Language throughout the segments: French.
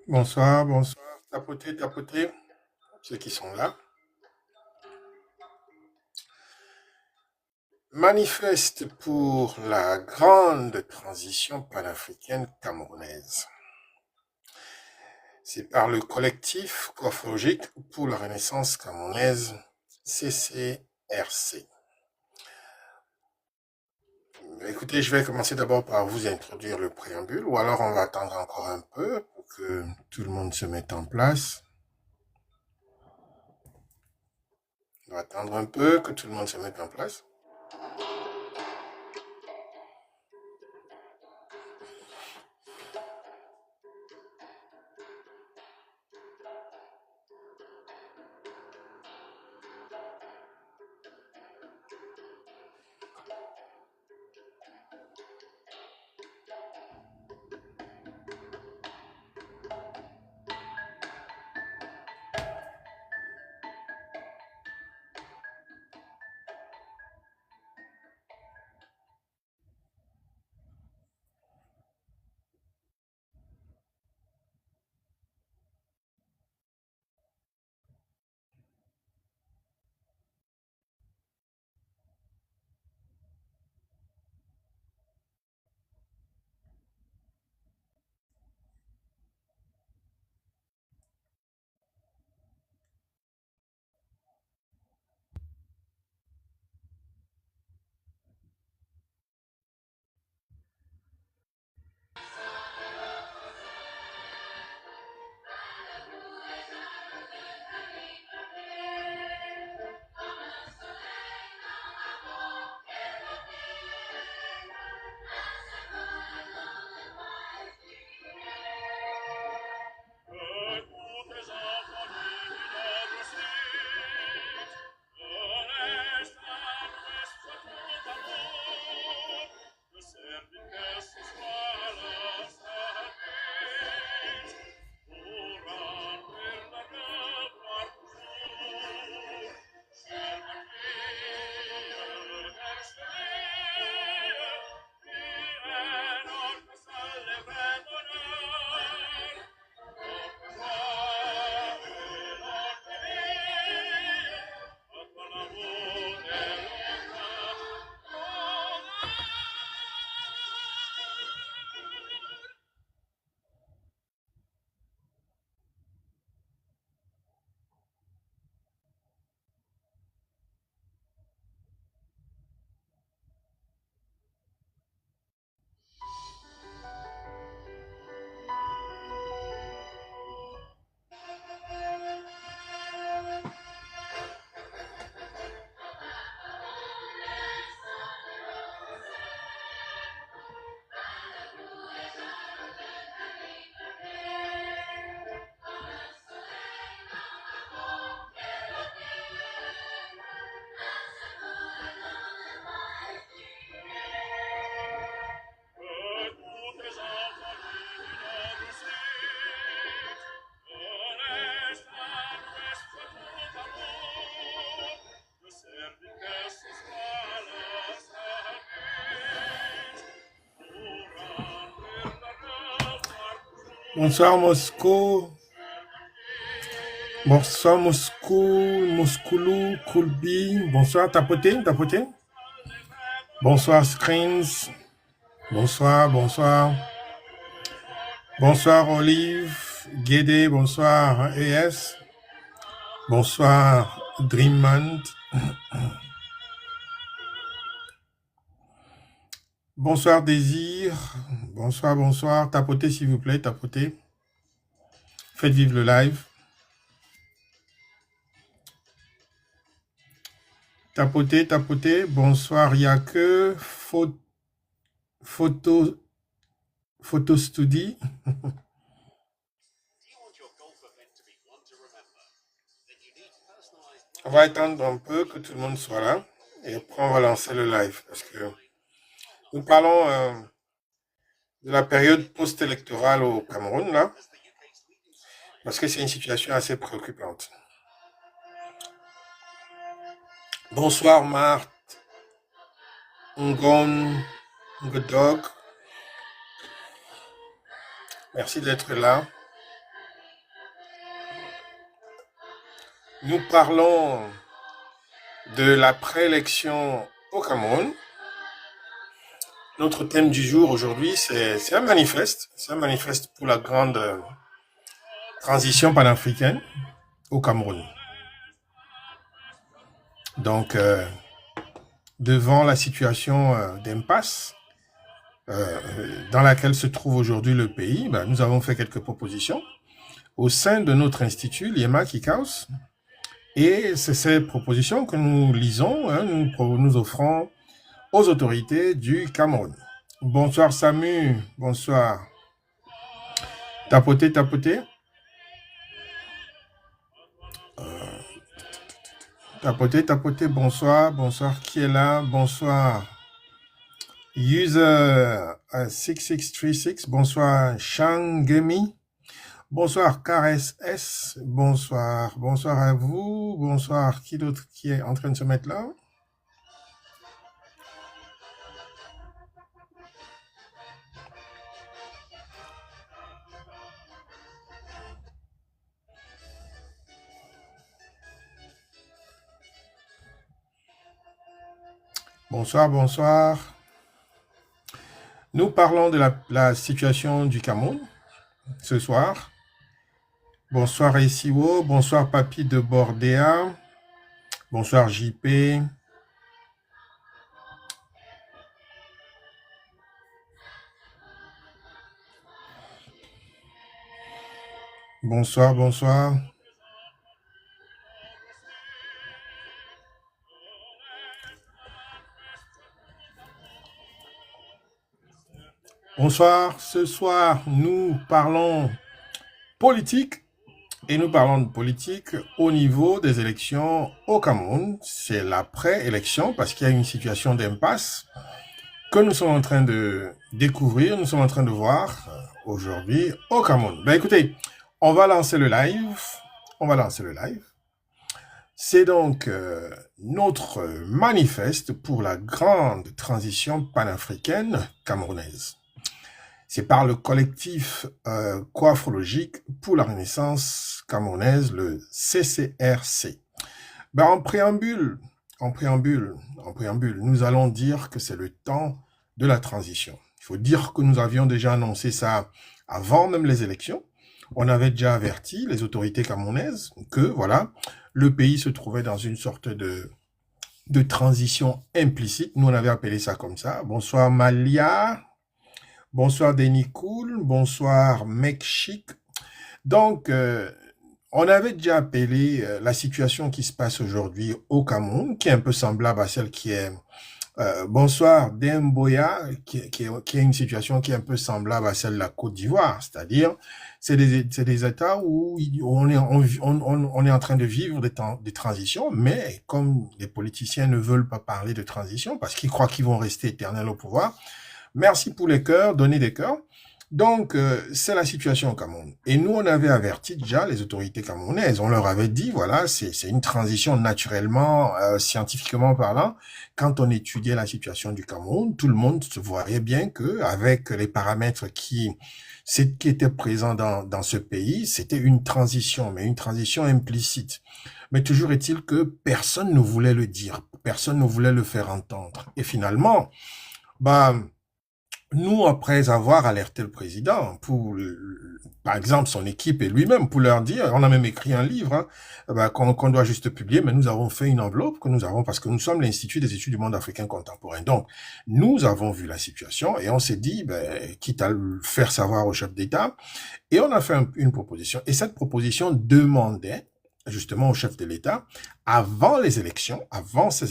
Bonsoir, bonsoir. Tapotez, tapotez, ceux qui sont là. Manifeste pour la grande transition panafricaine camerounaise. C'est par le collectif coiffologique pour la Renaissance camerounaise, CCRC. Écoutez, je vais commencer d'abord par vous introduire le préambule, ou alors on va attendre encore un peu pour que tout le monde se mette en place. On va attendre un peu que tout le monde se mette en place. Bonsoir Moscou. Bonsoir Moscou, Moscoulou, Koulbi. Bonsoir Tapoté, Tapoté. Bonsoir Screens. Bonsoir, bonsoir. Bonsoir Olive, Guédé, bonsoir ES. Bonsoir Dreamland. Bonsoir Désir. Bonsoir, bonsoir. Tapotez s'il vous plaît, tapotez. Faites vivre le live. Tapotez, tapotez. Bonsoir, il n'y a que photo study. On va attendre un peu que tout le monde soit là. Et après, on va lancer le live. Parce que nous parlons de la période post-électorale au Cameroun, là. Parce que c'est une situation assez préoccupante. Bonsoir, Marthe. Ngon, Ngodog. Merci d'être là. nous parlons de la préélection au Cameroun. Notre thème du jour aujourd'hui, c'est un manifeste. C'est un manifeste pour la grande transition panafricaine au Cameroun. Donc, devant la situation d'impasse dans laquelle se trouve aujourd'hui le pays, nous avons fait quelques propositions au sein de notre institut, l'IEMA Kikaos. Et c'est ces propositions que nous lisons, nous offrons aux autorités du Cameroun. Bonsoir Samu, bonsoir. Tapoter, tapoter. Tapoter, tapoter, bonsoir, bonsoir. Qui est là? Bonsoir. User 6636, bonsoir. Shangemi. Bonsoir Kares S, bonsoir. Bonsoir à vous, bonsoir. Qui d'autre qui est en train de se mettre là? Bonsoir, bonsoir. Nous parlons de la situation du Cameroun ce soir. Bonsoir Esiwo, bonsoir Papy de Bordéa, bonsoir JP. Bonsoir, bonsoir. Bonsoir, ce soir nous parlons politique. Et nous parlons de politique au niveau des élections au Cameroun. C'est l'après-élection parce qu'il y a une situation d'impasse que nous sommes en train de découvrir, nous sommes en train de voir aujourd'hui au Cameroun. Écoutez, on va lancer le live. C'est donc notre manifeste pour la grande transition panafricaine camerounaise. C'est par le collectif coaphrologique pour la Renaissance camerounaise, le CCRC. En préambule, nous allons dire que c'est le temps de la transition. Il faut dire que nous avions déjà annoncé ça avant même les élections. On avait déjà averti les autorités camerounaises que, voilà, le pays se trouvait dans une sorte de transition implicite. Nous, on avait appelé ça comme ça. Bonsoir Malia. Bonsoir Denis Cool, bonsoir Mec Chic. Donc, on avait déjà appelé la situation qui se passe aujourd'hui au Cameroun, qui est un peu semblable à celle qui est... bonsoir Demboya, qui est une situation qui est un peu semblable à celle de la Côte d'Ivoire, c'est-à-dire c'est des États où on est en train de vivre des transitions, mais comme les politiciens ne veulent pas parler de transition parce qu'ils croient qu'ils vont rester éternels au pouvoir. Merci pour les cœurs, donnez des cœurs. Donc, c'est la situation au Cameroun. Et nous, on avait averti déjà les autorités camerounaises. On leur avait dit, voilà, c'est une transition naturellement, scientifiquement parlant. Quand on étudiait la situation du Cameroun, tout le monde se voyait bien que, avec les paramètres qui étaient présents dans ce pays, c'était une transition, mais une transition implicite. Mais toujours est-il que personne ne voulait le dire, personne ne voulait le faire entendre. Et finalement, nous, après avoir alerté le président pour, par exemple, son équipe et lui-même, pour leur dire, on a même écrit un livre qu'on doit juste publier, mais nous avons fait une enveloppe parce que nous sommes l'Institut des études du monde africain contemporain. Donc, nous avons vu la situation et on s'est dit, quitte à le faire savoir au chef d'État, et on a fait une proposition. Et cette proposition demandait justement au chef de l'État, avant ces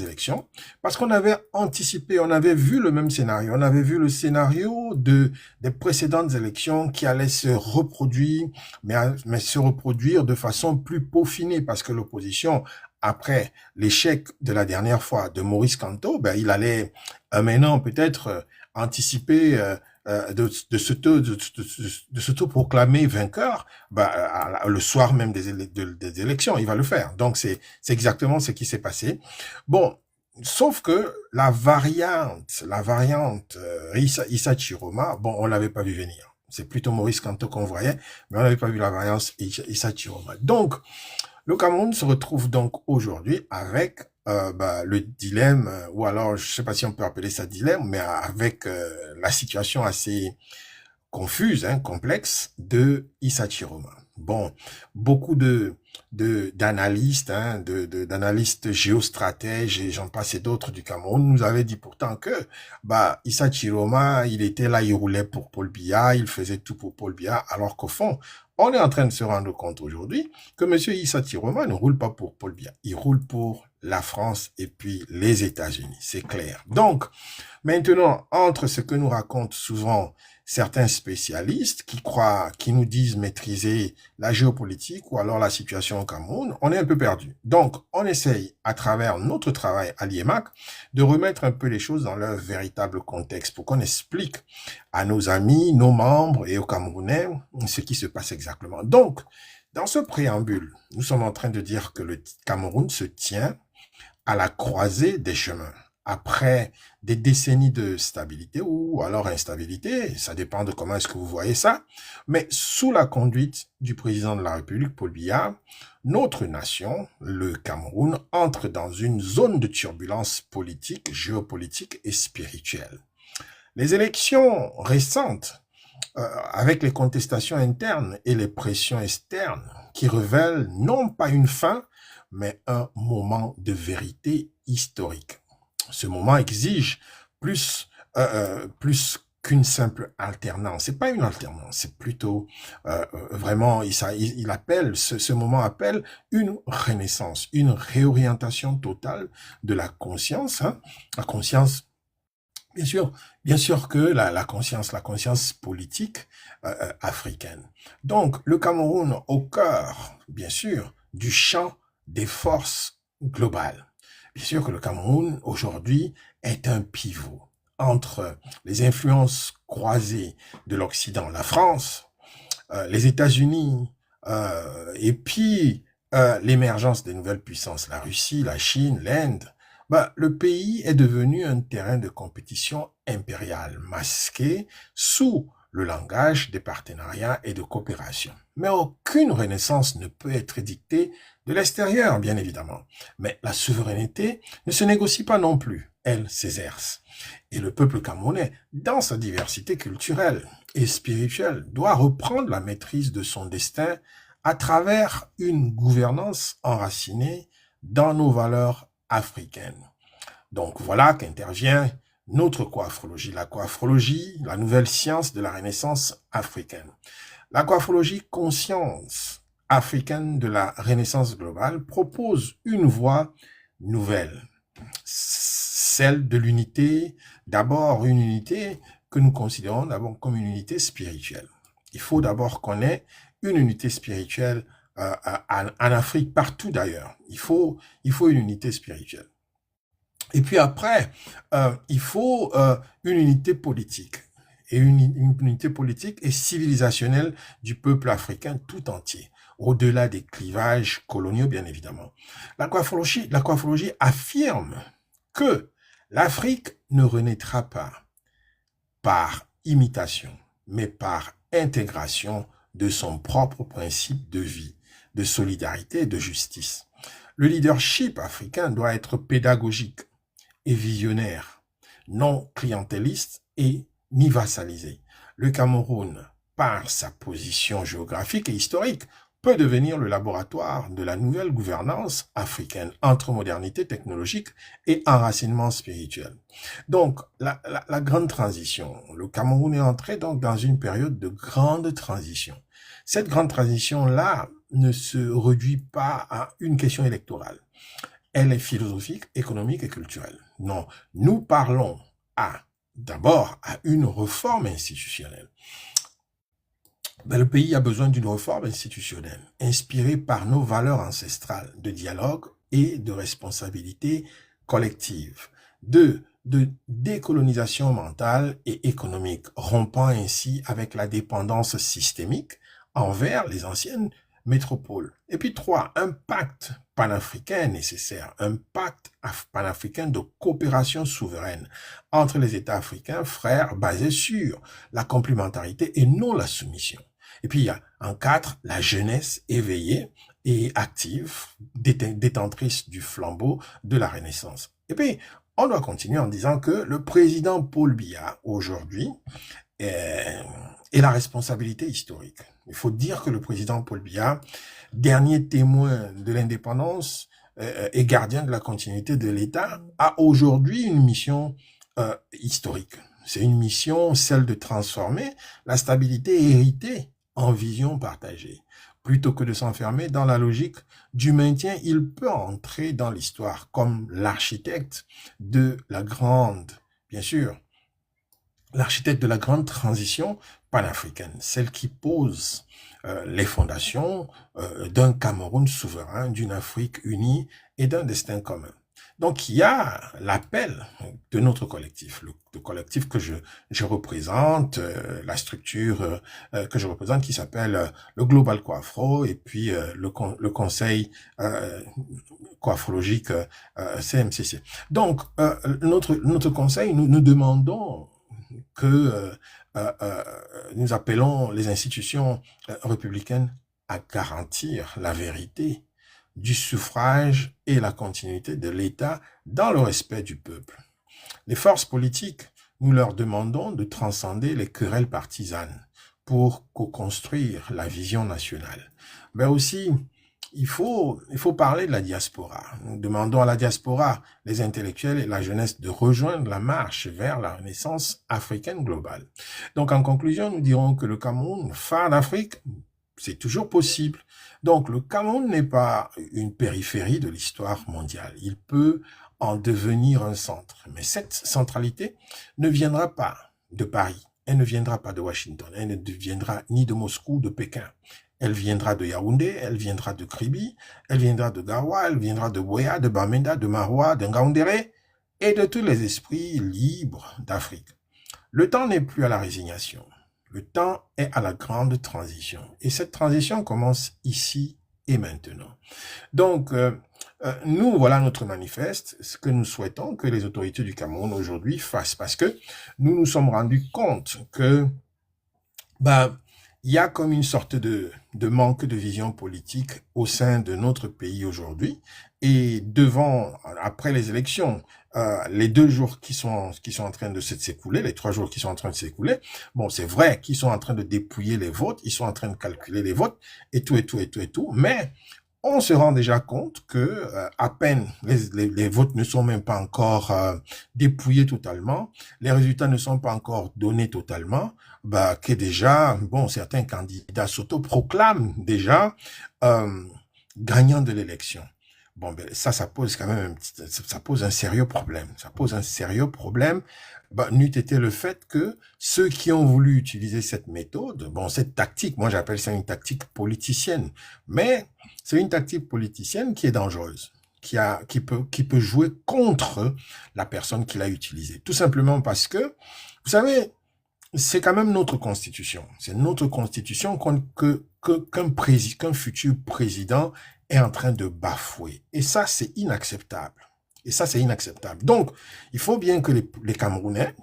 élections, parce qu'on avait anticipé, on avait vu le même scénario, on avait vu le scénario des précédentes élections qui allaient se reproduire, mais se reproduire de façon plus peaufinée, parce que l'opposition, après l'échec de la dernière fois de Maurice Kamto, il allait maintenant peut-être anticiper de s'auto-proclamer vainqueur, le soir même des élections, il va le faire. Donc, c'est exactement ce qui s'est passé. Bon, sauf que la variante Issa Chiroma, on l'avait pas vu venir. C'est plutôt Maurice Kamto qu'on voyait, mais on n'avait pas vu la variante Issa Chiroma. Donc, Le Cameroun se retrouve donc aujourd'hui avec le dilemme, ou alors je ne sais pas si on peut appeler ça dilemme, mais avec la situation assez confuse, hein, complexe de Issa Chiroma. Bon, beaucoup d'analystes, hein, d'analystes géostratèges et j'en passe et d'autres du Cameroun nous avaient dit pourtant que Issa Chiroma, il était là, il roulait pour Paul Biya, il faisait tout pour Paul Biya, alors qu'au fond, on est en train de se rendre compte aujourd'hui que Monsieur Issa Chiroma ne roule pas pour Paul Biya, il roule pour la France et puis les États-Unis, c'est clair. Donc, maintenant, entre ce que nous racontent souvent certains spécialistes qui nous disent maîtriser la géopolitique ou alors la situation au Cameroun, on est un peu perdu. Donc, on essaye, à travers notre travail à l'IEMAC, de remettre un peu les choses dans leur véritable contexte pour qu'on explique à nos amis, nos membres et aux Camerounais ce qui se passe exactement. Donc, dans ce préambule, nous sommes en train de dire que le Cameroun se tient à la croisée des chemins. Après des décennies de stabilité ou alors instabilité, ça dépend de comment est-ce que vous voyez ça, mais sous la conduite du président de la République, Paul Biya, notre nation, le Cameroun, entre dans une zone de turbulence politique, géopolitique et spirituelle. Les élections récentes, avec les contestations internes et les pressions externes, qui révèlent non pas une fin, mais un moment de vérité historique. Ce moment exige plus qu'une simple alternance. C'est pas une alternance, c'est plutôt vraiment, ce moment appelle une renaissance, une réorientation totale de la conscience. Hein. La conscience, bien sûr que la conscience politique africaine. Donc, le Cameroun au cœur, bien sûr, du champ des forces globales. Bien sûr que le Cameroun, aujourd'hui, est un pivot entre les influences croisées de l'Occident, la France, les États-Unis, et puis l'émergence des nouvelles puissances, la Russie, la Chine, l'Inde. Le pays est devenu un terrain de compétition impériale, masqué sous le langage des partenariats et de coopération. Mais aucune renaissance ne peut être dictée de l'extérieur, bien évidemment. Mais la souveraineté ne se négocie pas non plus, elle s'exerce. Et le peuple camerounais, dans sa diversité culturelle et spirituelle, doit reprendre la maîtrise de son destin à travers une gouvernance enracinée dans nos valeurs africaines. Donc voilà qu'intervient notre coafrologie, la nouvelle science de la Renaissance africaine. La coafrologie conscience africaine de la Renaissance globale propose une voie nouvelle, celle de l'unité, d'abord une unité que nous considérons d'abord comme une unité spirituelle. Il faut d'abord qu'on ait une unité spirituelle en Afrique, partout d'ailleurs. Il faut une unité spirituelle. Et puis après, il faut une unité politique. Et une unité politique et civilisationnelle du peuple africain tout entier, au-delà des clivages coloniaux, bien évidemment. La coafrologie affirme que l'Afrique ne renaîtra pas par imitation, mais par intégration de son propre principe de vie, de solidarité et de justice. Le leadership africain doit être pédagogique et visionnaire, non clientéliste et ni vassalisé. Le Cameroun, par sa position géographique et historique, peut devenir le laboratoire de la nouvelle gouvernance africaine entre modernité technologique et enracinement spirituel. Donc, la grande transition. Le Cameroun est entré donc dans une période de grande transition. Cette grande transition-là ne se réduit pas à une question électorale. Elle est philosophique, économique et culturelle. Non, nous parlons d'abord à une réforme institutionnelle. Le pays a besoin d'une réforme institutionnelle, inspirée par nos valeurs ancestrales de dialogue et de responsabilité collective, de décolonisation mentale et économique, rompant ainsi avec la dépendance systémique envers les anciennes métropoles. Et puis 3, un pacte panafricain est nécessaire, un pacte panafricain de coopération souveraine entre les États africains frères basé sur la complémentarité et non la soumission. Et puis il y a en 4, la jeunesse éveillée et active, détentrice du flambeau de la Renaissance. Et puis, on doit continuer en disant que le président Paul Biya, aujourd'hui, est la responsabilité historique. Il faut dire que le président Paul Biya, dernier témoin de l'indépendance et gardien de la continuité de l'État, a aujourd'hui une mission historique. C'est une mission, celle de transformer la stabilité héritée en vision partagée. Plutôt que de s'enfermer dans la logique du maintien, il peut entrer dans l'histoire comme l'architecte de la grande, bien sûr, l'architecte de la grande transition panafricaine, celle qui pose les fondations d'un Cameroun souverain, d'une Afrique unie et d'un destin commun. Donc, il y a l'appel de notre collectif, le collectif que je représente, la structure que je représente qui s'appelle le Global Coafro et puis le Conseil coafrologique CMCC. Donc, notre conseil, nous demandons que nous appelons les institutions républicaines à garantir la vérité du suffrage et la continuité de l'État dans le respect du peuple. Les forces politiques, nous leur demandons de transcender les querelles partisanes pour co-construire la vision nationale. Mais aussi, il faut parler de la diaspora. Nous demandons à la diaspora, les intellectuels et la jeunesse de rejoindre la marche vers la renaissance africaine globale. Donc, en conclusion, nous dirons que le Cameroun, phare d'Afrique, c'est toujours possible. Donc, le Cameroun n'est pas une périphérie de l'histoire mondiale. Il peut en devenir un centre. Mais cette centralité ne viendra pas de Paris. Elle ne viendra pas de Washington. Elle ne viendra ni de Moscou, de Pékin. Elle viendra de Yaoundé, elle viendra de Kribi, elle viendra de Garoua, elle viendra de Boya, de Bamenda, de Maroua, de Ngaoundéré et de tous les esprits libres d'Afrique. Le temps n'est plus à la résignation. Le temps est à la grande transition. Et cette transition commence ici et maintenant. Donc, nous, voilà notre manifeste, ce que nous souhaitons que les autorités du Cameroun aujourd'hui fassent, parce que nous nous sommes rendus compte que, il y a comme une sorte de manque de vision politique au sein de notre pays aujourd'hui. Et après les élections, les 2 jours qui sont en train de s'écouler, les 3 jours qui sont en train de s'écouler, bon, c'est vrai qu'ils sont en train de dépouiller les votes, ils sont en train de calculer les votes, et tout, mais on se rend déjà compte que à peine les votes ne sont même pas encore dépouillés totalement, les résultats ne sont pas encore donnés totalement, que déjà, bon, certains candidats s'autoproclament déjà gagnants de l'élection. Bon, ça pose quand même ça pose un sérieux problème. Ça pose un sérieux problème. N'eût été le fait que ceux qui ont voulu utiliser cette méthode, bon, cette tactique, moi j'appelle ça une tactique politicienne, mais c'est une tactique politicienne qui est dangereuse, qui peut jouer contre la personne qui l'a utilisée. Tout simplement parce que, vous savez, c'est quand même notre constitution. C'est notre constitution qu'un futur président est en train de bafouer. Et ça, c'est inacceptable. Donc, il faut bien que les Camerounais,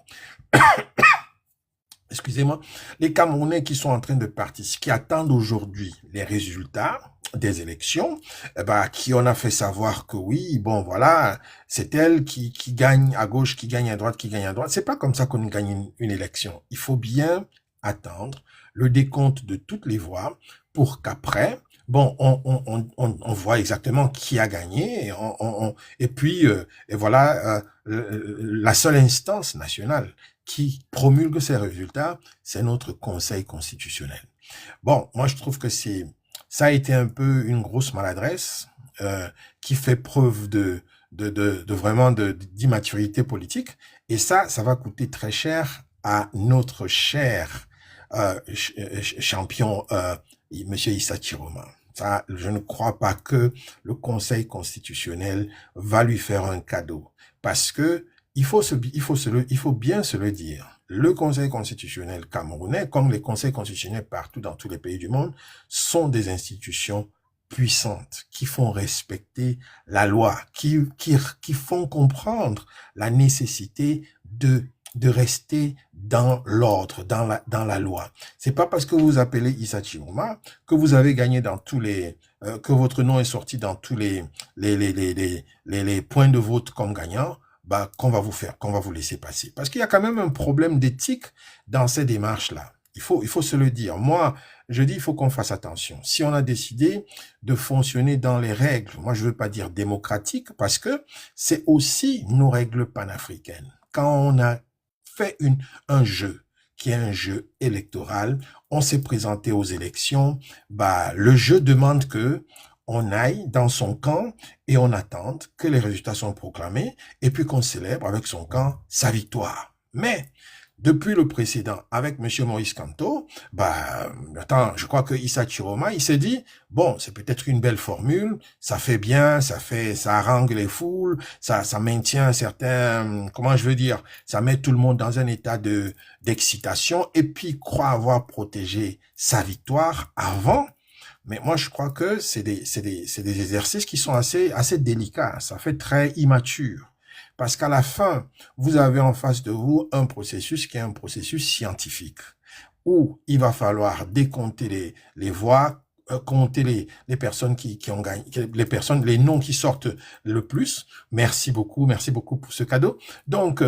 excusez-moi, les Camerounais qui sont en train de participer, qui attendent aujourd'hui les résultats des élections, qui on a fait savoir que oui, bon voilà, c'est elle qui gagne à gauche, qui gagne à droite, qui gagne à droite. C'est pas comme ça qu'on gagne une élection. Il faut bien attendre le décompte de toutes les voix pour qu'après, bon, on voit exactement qui a gagné et puis et voilà la seule instance nationale qui promulgue ces résultats, c'est notre Conseil constitutionnel. Bon, moi je trouve que ça a été un peu une grosse maladresse qui fait preuve de vraiment d'immaturité politique, et ça va coûter très cher à notre cher champion Monsieur Issa Chiroma. Ça, je ne crois pas que le Conseil constitutionnel va lui faire un cadeau, parce que il faut bien se le dire. Le Conseil constitutionnel camerounais, comme les conseils constitutionnels partout dans tous les pays du monde, sont des institutions puissantes qui font respecter la loi, qui font comprendre la nécessité de de rester dans l'ordre, dans la loi. C'est pas parce que vous appelez Issa Chiroma que vous avez gagné dans tous les, que votre nom est sorti dans tous les points de vote comme gagnant, bah, qu'on va vous faire, qu'on va vous laisser passer. Parce qu'il y a quand même un problème d'éthique dans ces démarches-là. Il faut se le dire. Moi, je dis, il faut qu'on fasse attention. Si on a décidé de fonctionner dans les règles, moi, je veux pas dire démocratiques, parce que c'est aussi nos règles panafricaines. Quand on a fait un jeu qui est un jeu électoral, on s'est présenté aux élections, bah, le jeu demande que on aille dans son camp et on attende que les résultats soient proclamés et puis qu'on célèbre avec son camp sa victoire. Mais depuis le précédent, avec M. Maurice Kamto, bah, attends, je crois que Issa Chiroma, il s'est dit, bon, c'est peut-être une belle formule, ça fait bien, ça harangue les foules, ça maintient un certain, comment je veux dire, ça met tout le monde dans un état d'excitation, et puis croit avoir protégé sa victoire avant. Mais moi, je crois que c'est des exercices qui sont assez délicats. Ça fait très immature. Parce qu'à la fin, vous avez en face de vous un processus qui est un processus scientifique, où il va falloir décompter les voix, compter les personnes qui ont gagné, les noms qui sortent le plus. Merci beaucoup pour ce cadeau. Donc,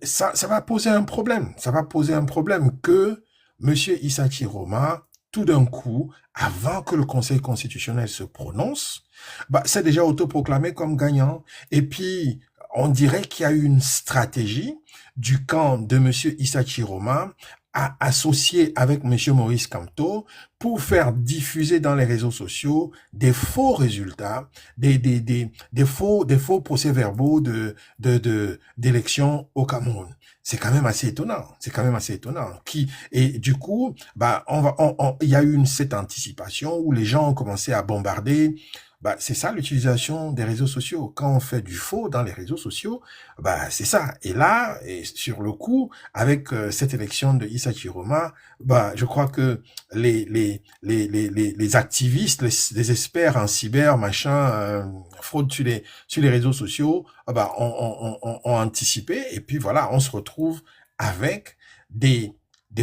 ça va poser un problème. Ça va poser un problème que Monsieur Issa Chiroma, tout d'un coup, avant que le Conseil constitutionnel se prononce, bah, c'est déjà autoproclamé comme gagnant. Et puis, on dirait qu'il y a eu une stratégie du camp de Monsieur Issa Chiroma à associer avec Monsieur Maurice Kamto pour faire diffuser dans les réseaux sociaux des faux résultats, des faux procès-verbaux d'élections au Cameroun. C'est quand même assez étonnant. C'est quand même assez étonnant. Et du coup, bah, il y a eu cette anticipation où les gens ont commencé à bombarder. Bah, c'est ça l'utilisation des réseaux sociaux. Quand on fait du faux dans les réseaux sociaux, bah, c'est ça. Et là, et sur le coup, avec cette élection de Issa Chiroma, bah, je crois que les activistes, les experts en cyber, machin, fraude sur les réseaux sociaux, bah, ont anticipé. Et puis voilà, on se retrouve avec des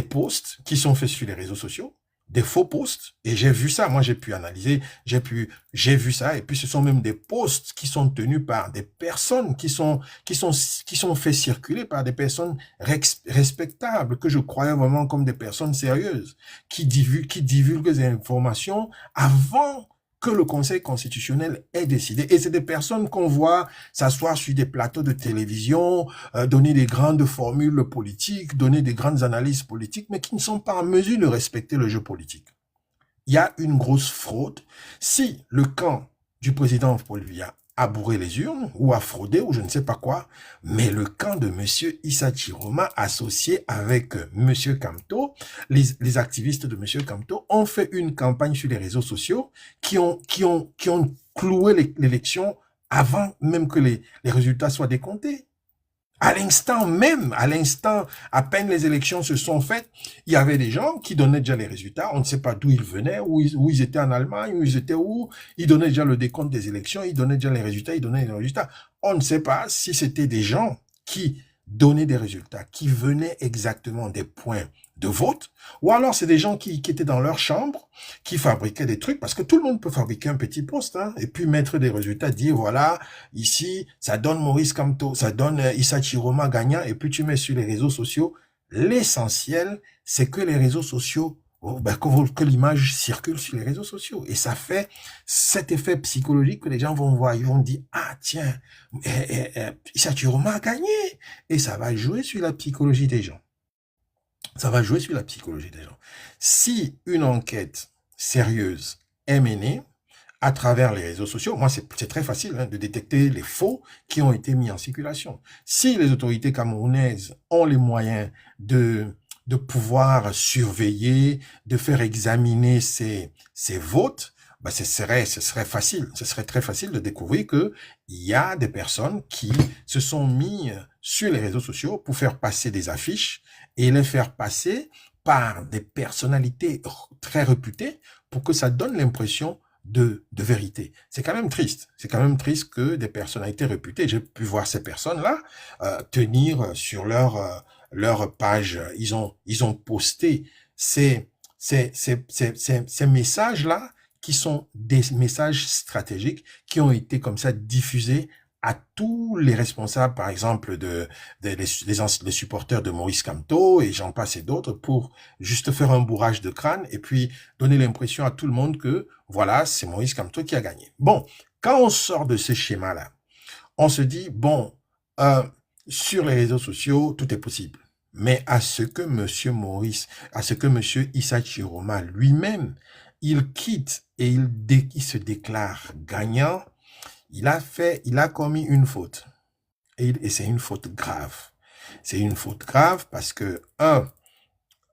posts qui sont faits sur les réseaux sociaux, des faux posts, et j'ai vu ça, moi j'ai pu analyser, j'ai vu ça, et puis ce sont même des posts qui sont tenus par des personnes qui sont faits circuler par des personnes respectables, que je croyais vraiment comme des personnes sérieuses, qui divulguent des informations avant que le Conseil constitutionnel ait décidé. Et c'est des personnes qu'on voit s'asseoir sur des plateaux de télévision, donner des grandes formules politiques, donner des grandes analyses politiques, mais qui ne sont pas en mesure de respecter le jeu politique. Il y a une grosse fraude. Si le camp du président Paul Biya a bourré les urnes, ou a fraudé, ou je ne sais pas quoi, mais le camp de monsieur Issa Chiroma, associé avec monsieur Kamto, les activistes de monsieur Kamto, ont fait une campagne sur les réseaux sociaux qui ont cloué l'élection avant même que les résultats soient décomptés. À l'instant, à peine les élections se sont faites, il y avait des gens qui donnaient déjà les résultats. On ne sait pas d'où ils venaient, où ils étaient en Allemagne, où ils étaient où. Ils donnaient déjà le décompte des élections, ils donnaient déjà les résultats, On ne sait pas si c'était des gens qui donnaient des résultats, qui venaient exactement des points de vote, ou alors c'est des gens qui étaient dans leur chambre, qui fabriquaient des trucs, parce que tout le monde peut fabriquer un petit poste, hein, et puis mettre des résultats, dire voilà, ici, ça donne Maurice Kamto, ça donne Issa Chiroma gagnant, et puis tu mets sur les réseaux sociaux. L'essentiel, c'est que les réseaux sociaux, que l'image circule sur les réseaux sociaux. Et ça fait cet effet psychologique que les gens vont voir. Ils vont dire, ah tiens, Issa Chiroma a gagné. Et ça va jouer sur la psychologie des gens. Ça va jouer sur la psychologie des gens. Si une enquête sérieuse est menée à travers les réseaux sociaux, moi c'est très facile de détecter les faux qui ont été mis en circulation. Si les autorités camerounaises ont les moyens de pouvoir surveiller, de faire examiner ces votes, ce serait facile. Ce serait très facile de découvrir que il y a des personnes qui se sont mis sur les réseaux sociaux pour faire passer des affiches et les faire passer par des personnalités très réputées pour que ça donne l'impression de vérité. C'est quand même triste. C'est quand même triste que des personnalités réputées, j'ai pu voir ces personnes-là tenir sur leur page. Ils ont posté ces messages-là qui sont des messages stratégiques qui ont été comme ça diffusés à tous les responsables, par exemple, les supporters de Maurice Kamto et j'en passe et d'autres pour juste faire un bourrage de crâne et puis donner l'impression à tout le monde que, voilà, c'est Maurice Kamto qui a gagné. Bon, quand on sort de ce schéma-là, on se dit, bon, sur les réseaux sociaux, tout est possible. Mais à ce que monsieur Issa Chiroma lui-même, il quitte et il se déclare gagnant, il a commis une faute. Et c'est une faute grave. C'est une faute grave parce que,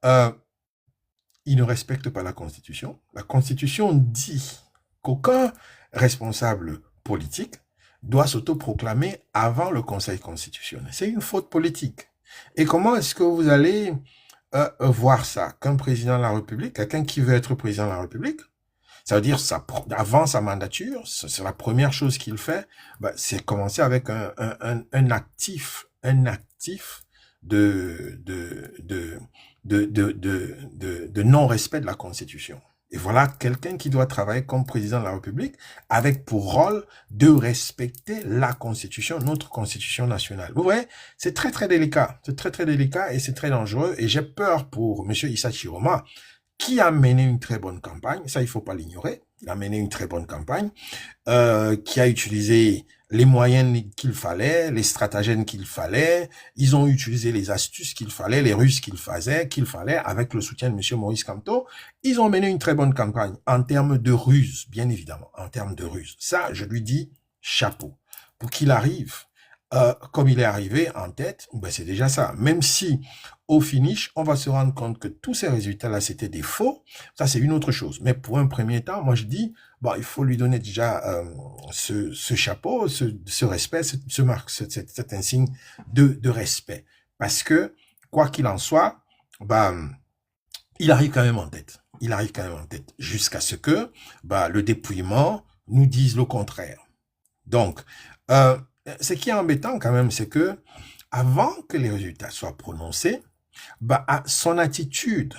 il ne respecte pas la Constitution. La Constitution dit qu'aucun responsable politique doit s'autoproclamer avant le Conseil constitutionnel. C'est une faute politique. Et comment est-ce que vous allez voir ça? Qu'un président de la République, quelqu'un qui veut être président de la République, ça veut dire, avant sa mandature, c'est la première chose qu'il fait, c'est commencer avec un actif de non-respect de la Constitution. Et voilà quelqu'un qui doit travailler comme président de la République avec pour rôle de respecter la Constitution, notre Constitution nationale. Vous voyez, c'est très très délicat. C'est très très délicat et c'est très dangereux. Et j'ai peur pour M. Issa Chiroma, qui a mené une très bonne campagne. Ça, il faut pas l'ignorer. Il a mené une très bonne campagne, qui a utilisé les moyens qu'il fallait, les stratagèmes qu'il fallait. Ils ont utilisé les astuces qu'il fallait, les ruses qu'il fallait, avec le soutien de M. Maurice Kamto. Ils ont mené une très bonne campagne en termes de ruse, bien évidemment, en termes de ruse. Ça, je lui dis chapeau. Pour qu'il arrive, comme il est arrivé en tête, c'est déjà ça. Même si, au finish, on va se rendre compte que tous ces résultats-là, c'était des faux. Ça, c'est une autre chose. Mais pour un premier temps, moi, je dis, il faut lui donner déjà ce chapeau, ce respect, cet insigne de respect. Parce que, quoi qu'il en soit, il arrive quand même en tête. Il arrive quand même en tête. Jusqu'à ce que le dépouillement nous dise le contraire. Donc, ce qui est embêtant quand même, c'est que avant que les résultats soient prononcés, son attitude,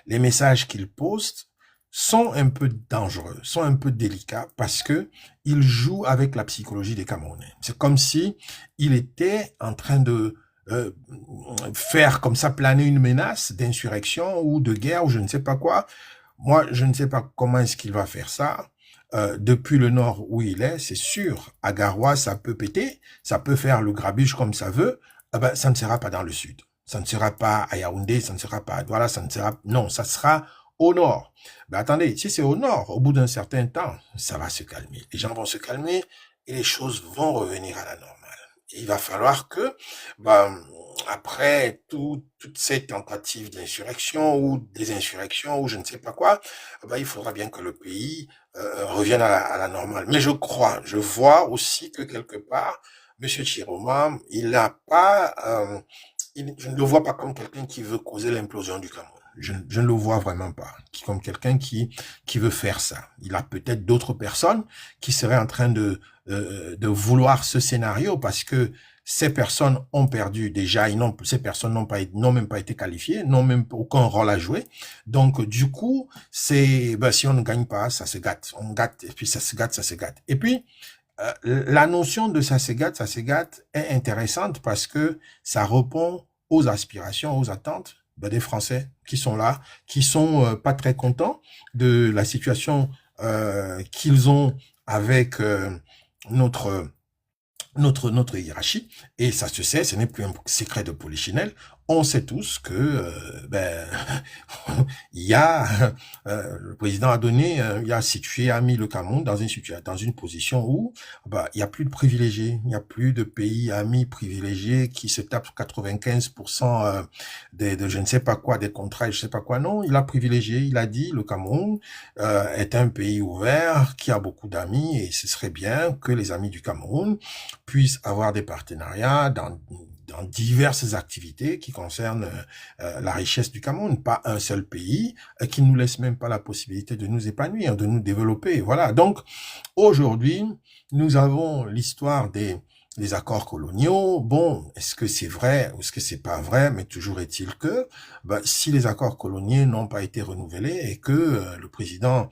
les messages qu'il poste sont un peu dangereux, sont un peu délicats parce que il joue avec la psychologie des Camerounais. C'est comme si il était en train de faire comme ça planer une menace d'insurrection ou de guerre ou je ne sais pas quoi. Moi, je ne sais pas comment est-ce qu'il va faire ça. Depuis le nord où il est, c'est sûr, à Garoua, ça peut péter, ça peut faire le grabuge comme ça veut, ça ne sera pas dans le sud. Ça ne sera pas à Yaoundé, ça ne sera pas à Douala, non, ça sera au nord. Attendez, si c'est au nord, au bout d'un certain temps, ça va se calmer. Les gens vont se calmer et les choses vont revenir à la normale. Et il va falloir que, après toutes ces tentatives d'insurrection ou des insurrections ou je ne sais pas quoi, il faudra bien que le pays revienne à la normale. Mais je vois aussi que quelque part, M. Chiroma, je ne le vois pas comme quelqu'un qui veut causer l'implosion du Cameroun. Je ne le vois vraiment pas comme quelqu'un qui veut faire ça. Il a peut-être d'autres personnes qui seraient en train de vouloir ce scénario parce que ces personnes ont perdu déjà, ces personnes n'ont même pas été qualifiées, n'ont même aucun rôle à jouer. Donc, du coup, si on ne gagne pas, ça se gâte. On gâte, et puis ça se gâte, ça se gâte. Et puis, la notion de ça se gâte est intéressante parce que ça répond aux aspirations, aux attentes des Français qui sont là, qui sont pas très contents de la situation qu'ils ont avec notre hiérarchie, et ça se sait, ce n'est plus un secret de polichinelle. On sait tous que il y a le président a mis le Cameroun dans une position où il y a plus de privilégiés, il y a plus de pays amis privilégiés qui se tapent 95% de je ne sais pas quoi, des contrats, je sais pas quoi. Non, il a privilégié, il a dit le Cameroun est un pays ouvert qui a beaucoup d'amis et ce serait bien que les amis du Cameroun puissent avoir des partenariats dans dans diverses activités qui concernent la richesse du Cameroun, pas un seul pays qui ne nous laisse même pas la possibilité de nous épanouir, de nous développer. Voilà. Donc, aujourd'hui, nous avons l'histoire des accords coloniaux. Bon, est-ce que c'est vrai ou est-ce que c'est pas vrai? Mais toujours est-il que si les accords coloniaux n'ont pas été renouvelés et que le président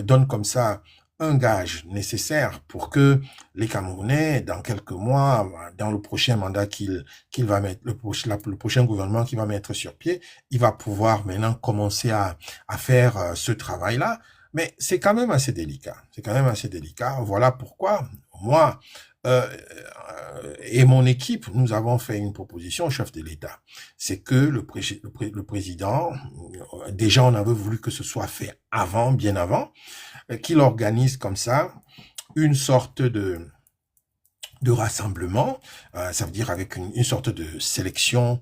donne comme ça un gage nécessaire pour que les Camerounais, dans quelques mois, dans le prochain mandat qu'il va mettre, le prochain gouvernement qu'il va mettre sur pied, il va pouvoir maintenant commencer à faire ce travail-là. Mais c'est quand même assez délicat. C'est quand même assez délicat. Voilà pourquoi moi et mon équipe, nous avons fait une proposition au chef de l'État. C'est que le président, déjà on avait voulu que ce soit fait avant, bien avant, qu'il organise comme ça une sorte de rassemblement, ça veut dire avec une sorte de sélection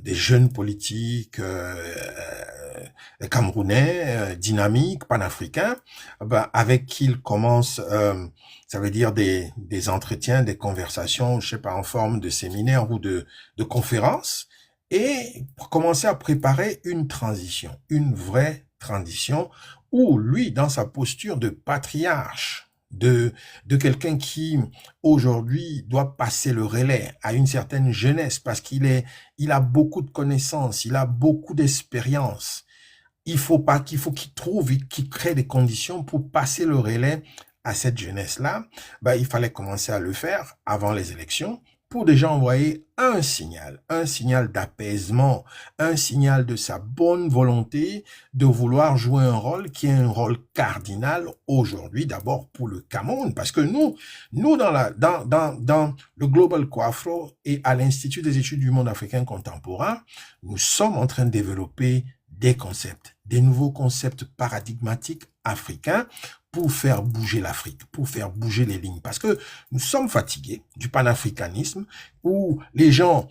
des jeunes politiques camerounais, dynamiques, panafricains, avec qui il commence, ça veut dire des entretiens, des conversations, je sais pas, en forme de séminaire ou de conférence, et pour commencer à préparer une transition, une vraie transition, où lui, dans sa posture de patriarche, de quelqu'un qui aujourd'hui doit passer le relais à une certaine jeunesse parce qu'il a beaucoup de connaissances, il a beaucoup d'expérience. Il faut qu'il crée des conditions pour passer le relais à cette jeunesse-là. Il fallait commencer à le faire avant les élections pour déjà envoyer un signal d'apaisement, un signal de sa bonne volonté de vouloir jouer un rôle qui est un rôle cardinal aujourd'hui, d'abord pour le Cameroun, parce que nous dans le Global Coafro et à l'Institut des études du monde africain contemporain, nous sommes en train de développer des concepts, des nouveaux concepts paradigmatiques africains pour faire bouger l'Afrique, pour faire bouger les lignes. Parce que nous sommes fatigués du panafricanisme où les gens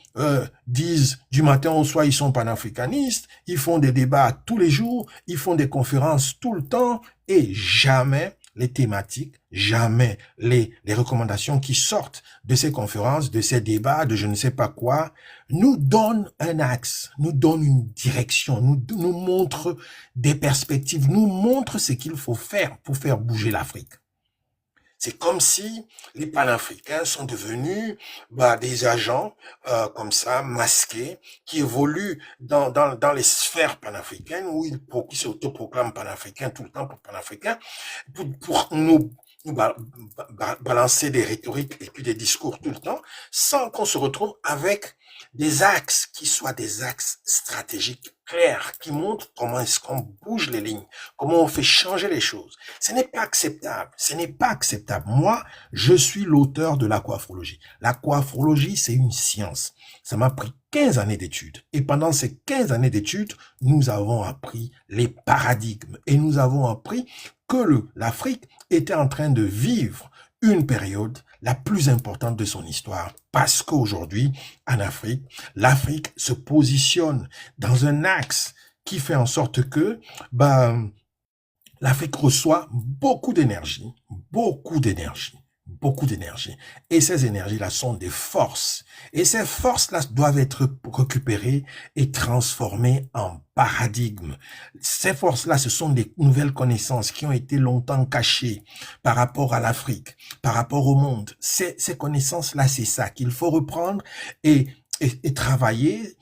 disent du matin au soir ils sont panafricanistes, ils font des débats tous les jours, ils font des conférences tout le temps et jamais les thématiques, jamais les recommandations qui sortent de ces conférences, de ces débats, de je ne sais pas quoi, nous donnent un axe, nous donnent une direction, nous montrent des perspectives, nous montrent ce qu'il faut faire pour faire bouger l'Afrique. C'est comme si les panafricains sont devenus des agents comme ça, masqués, qui évoluent dans les sphères panafricaines où ils s'autoproclament panafricains tout le temps pour panafricains, pour nous balancer des rhétoriques et puis des discours tout le temps, sans qu'on se retrouve avec des axes qui soient des axes stratégiques clairs, qui montrent comment est-ce qu'on bouge les lignes, comment on fait changer les choses. Ce n'est pas acceptable, ce n'est pas acceptable. Moi, je suis l'auteur de l'aquafrologie. L'aquafrologie, c'est une science. Ça m'a pris 15 années d'études. Et pendant ces 15 années d'études, nous avons appris les paradigmes et nous avons appris que l'Afrique était en train de vivre une période la plus importante de son histoire. Parce qu'aujourd'hui, en Afrique, l'Afrique se positionne dans un axe qui fait en sorte que l'Afrique reçoit beaucoup d'énergie. Et ces énergies-là sont des forces. Et ces forces-là doivent être récupérées et transformées en paradigmes. Ces forces-là, ce sont des nouvelles connaissances qui ont été longtemps cachées par rapport à l'Afrique, par rapport au monde. Ces connaissances-là, c'est ça qu'il faut reprendre et travailler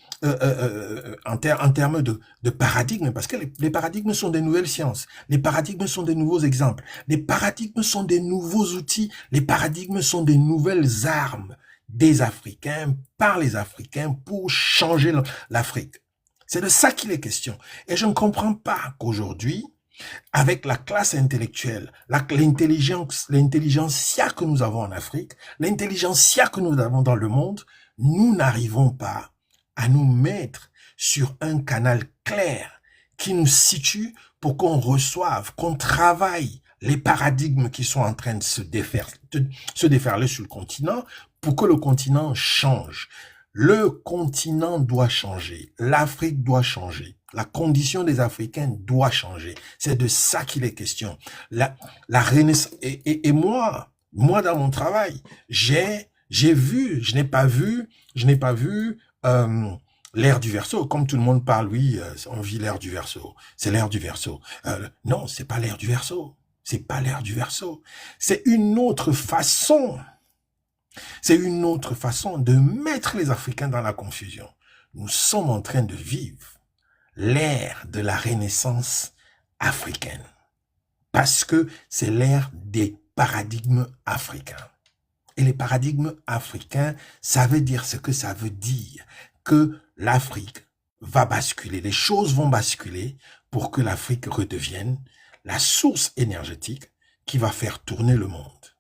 en termes de paradigmes, parce que les paradigmes sont des nouvelles sciences, les paradigmes sont des nouveaux exemples, les paradigmes sont des nouveaux outils, les paradigmes sont des nouvelles armes des Africains, par les Africains, pour changer l'Afrique. C'est de ça qu'il est question. Et je ne comprends pas qu'aujourd'hui, avec la classe intellectuelle, l'intelligentsia que nous avons en Afrique, l'intelligentsia que nous avons dans le monde, nous n'arrivons pas à nous mettre sur un canal clair qui nous situe pour qu'on reçoive, qu'on travaille les paradigmes qui sont en train de se déferler sur le continent pour que le continent change. Le continent doit changer, l'Afrique doit changer, la condition des Africains doit changer. C'est de ça qu'il est question. La renaissance. Et moi, dans mon travail, j'ai je n'ai pas vu l'ère du Verseau. Comme tout le monde parle, oui, on vit l'ère du Verseau. C'est l'ère du Verseau. Non, c'est pas l'ère du Verseau. C'est pas l'ère du Verseau. C'est une autre façon. C'est une autre façon de mettre les Africains dans la confusion. Nous sommes en train de vivre l'ère de la renaissance africaine. Parce que c'est l'ère des paradigmes africains. Et les paradigmes africains, ça veut dire ce que ça veut dire. Que l'Afrique va basculer, les choses vont basculer pour que l'Afrique redevienne la source énergétique qui va faire tourner le monde.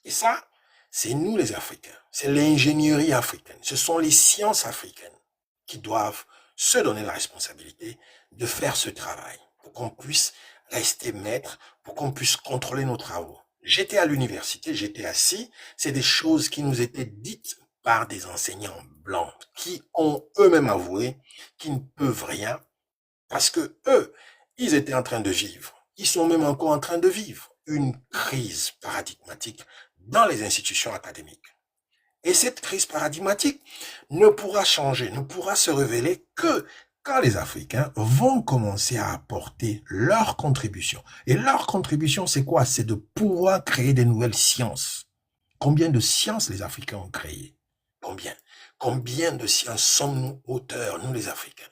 Et ça, c'est nous les Africains. C'est l'ingénierie africaine. Ce sont les sciences africaines qui doivent se donner la responsabilité de faire ce travail pour qu'on puisse rester maître, pour qu'on puisse contrôler nos travaux. J'étais à l'université, j'étais assis, c'est des choses qui nous étaient dites par des enseignants blancs qui ont eux-mêmes avoué qu'ils ne peuvent rien parce que eux, ils étaient en train de vivre, ils sont même encore en train de vivre une crise paradigmatique dans les institutions académiques. Et cette crise paradigmatique ne pourra changer, ne pourra se révéler que quand les Africains vont commencer à apporter leur contribution. Et leur contribution, c'est quoi? C'est de pouvoir créer des nouvelles sciences. Combien de sciences les Africains ont créées? Combien? Combien de sciences sommes-nous auteurs, nous les Africains?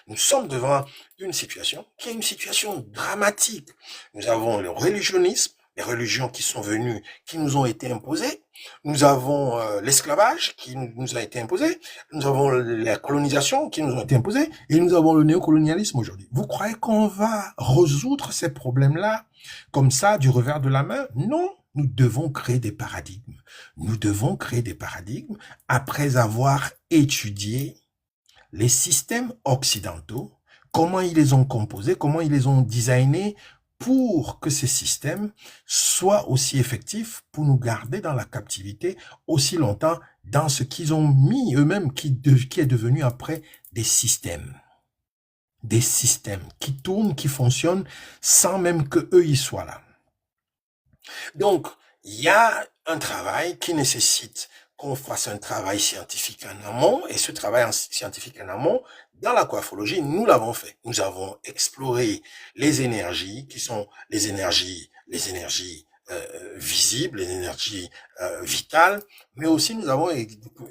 Nous sommes devant une situation qui est une situation dramatique. Nous avons le religionnisme, les religions qui sont venues, qui nous ont été imposées. Nous avons l'esclavage qui nous a été imposé. Nous avons la colonisation qui nous ont été imposées. Et nous avons le néocolonialisme aujourd'hui. Vous croyez qu'on va résoudre ces problèmes-là comme ça, du revers de la main? Non. Nous devons créer des paradigmes. Nous devons créer des paradigmes après avoir étudié les systèmes occidentaux, comment ils les ont composés, comment ils les ont designés pour que ces systèmes soient aussi effectifs pour nous garder dans la captivité aussi longtemps dans ce qu'ils ont mis eux-mêmes qui est devenu après des systèmes. Des systèmes qui tournent, qui fonctionnent sans même que eux y soient là. Donc, il y a un travail qui nécessite qu'on fasse un travail scientifique en amont, et ce travail scientifique en amont, dans la coiffologie, nous l'avons fait. Nous avons exploré les énergies qui sont les énergies visibles, les énergies vitales, mais aussi nous avons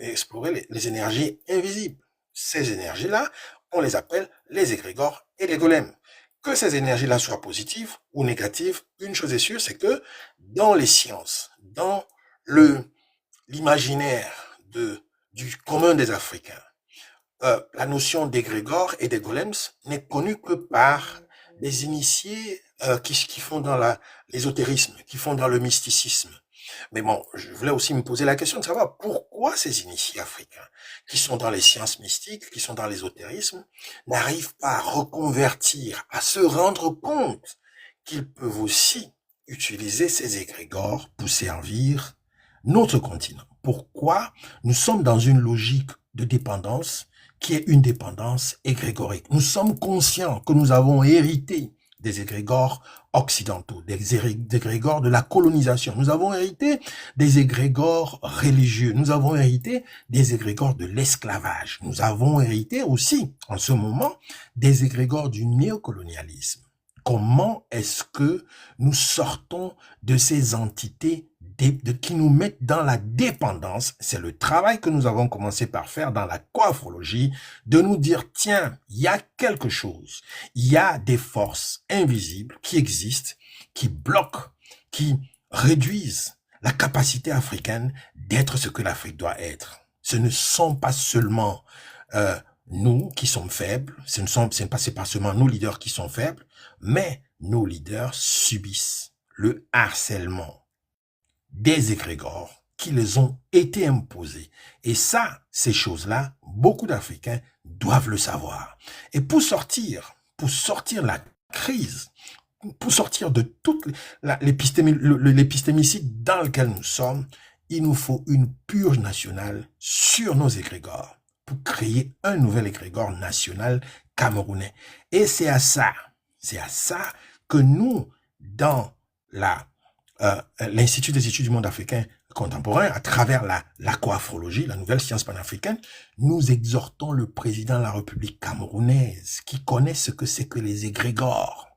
exploré les énergies invisibles. Ces énergies-là, on les appelle les égrégores et les golems. Que ces énergies-là soient positives ou négatives, une chose est sûre, c'est que dans les sciences, dans l'imaginaire du commun des Africains, la notion d'égrégore et des golems n'est connue que par des initiés qui font dans l'ésotérisme, qui font dans le mysticisme. Mais bon, je voulais aussi me poser la question de savoir pourquoi ces initiés africains, qui sont dans les sciences mystiques, qui sont dans l'ésotérisme, n'arrivent pas à reconvertir, à se rendre compte qu'ils peuvent aussi utiliser ces égrégores pour servir notre continent. Pourquoi nous sommes dans une logique de dépendance qui est une dépendance égrégorique. Nous sommes conscients que nous avons hérité des égrégores occidentaux, des égrégores de la colonisation. Nous avons hérité des égrégores religieux. Nous avons hérité des égrégores de l'esclavage. Nous avons hérité aussi, en ce moment, des égrégores du néocolonialisme. Comment est-ce que nous sortons de ces entités qui nous mettent dans la dépendance? C'est le travail que nous avons commencé par faire dans la coiffologie, de nous dire, tiens, il y a quelque chose, il y a des forces invisibles qui existent, qui bloquent, qui réduisent la capacité africaine d'être ce que l'Afrique doit être. Ce ne sont pas seulement nous qui sommes faibles, ce n'est pas seulement nos leaders qui sont faibles, mais nos leaders subissent le harcèlement des égrégores qui les ont été imposés. Et ça, ces choses-là, beaucoup d'Africains doivent le savoir. Et pour sortir la crise, pour sortir de toute l'épistémicide dans lequel nous sommes, il nous faut une purge nationale sur nos égrégores pour créer un nouvel égrégore national camerounais. Et c'est à ça que nous, dans l'Institut des études du monde africain, contemporain, à travers l'aquafrologie, la nouvelle science panafricaine, nous exhortons le président de la République camerounaise qui connaît ce que c'est que les égrégores,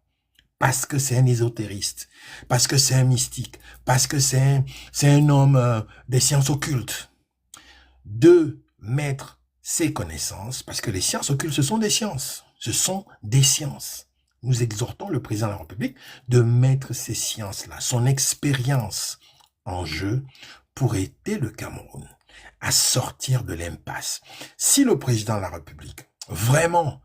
parce que c'est un ésotériste, parce que c'est un mystique, parce que c'est un homme des sciences occultes, de mettre ses connaissances, parce que les sciences occultes, ce sont des sciences. Ce sont des sciences. Nous exhortons le président de la République de mettre ces sciences-là, son expérience en jeu pour aider le Cameroun à sortir de l'impasse. Si le président de la République, vraiment,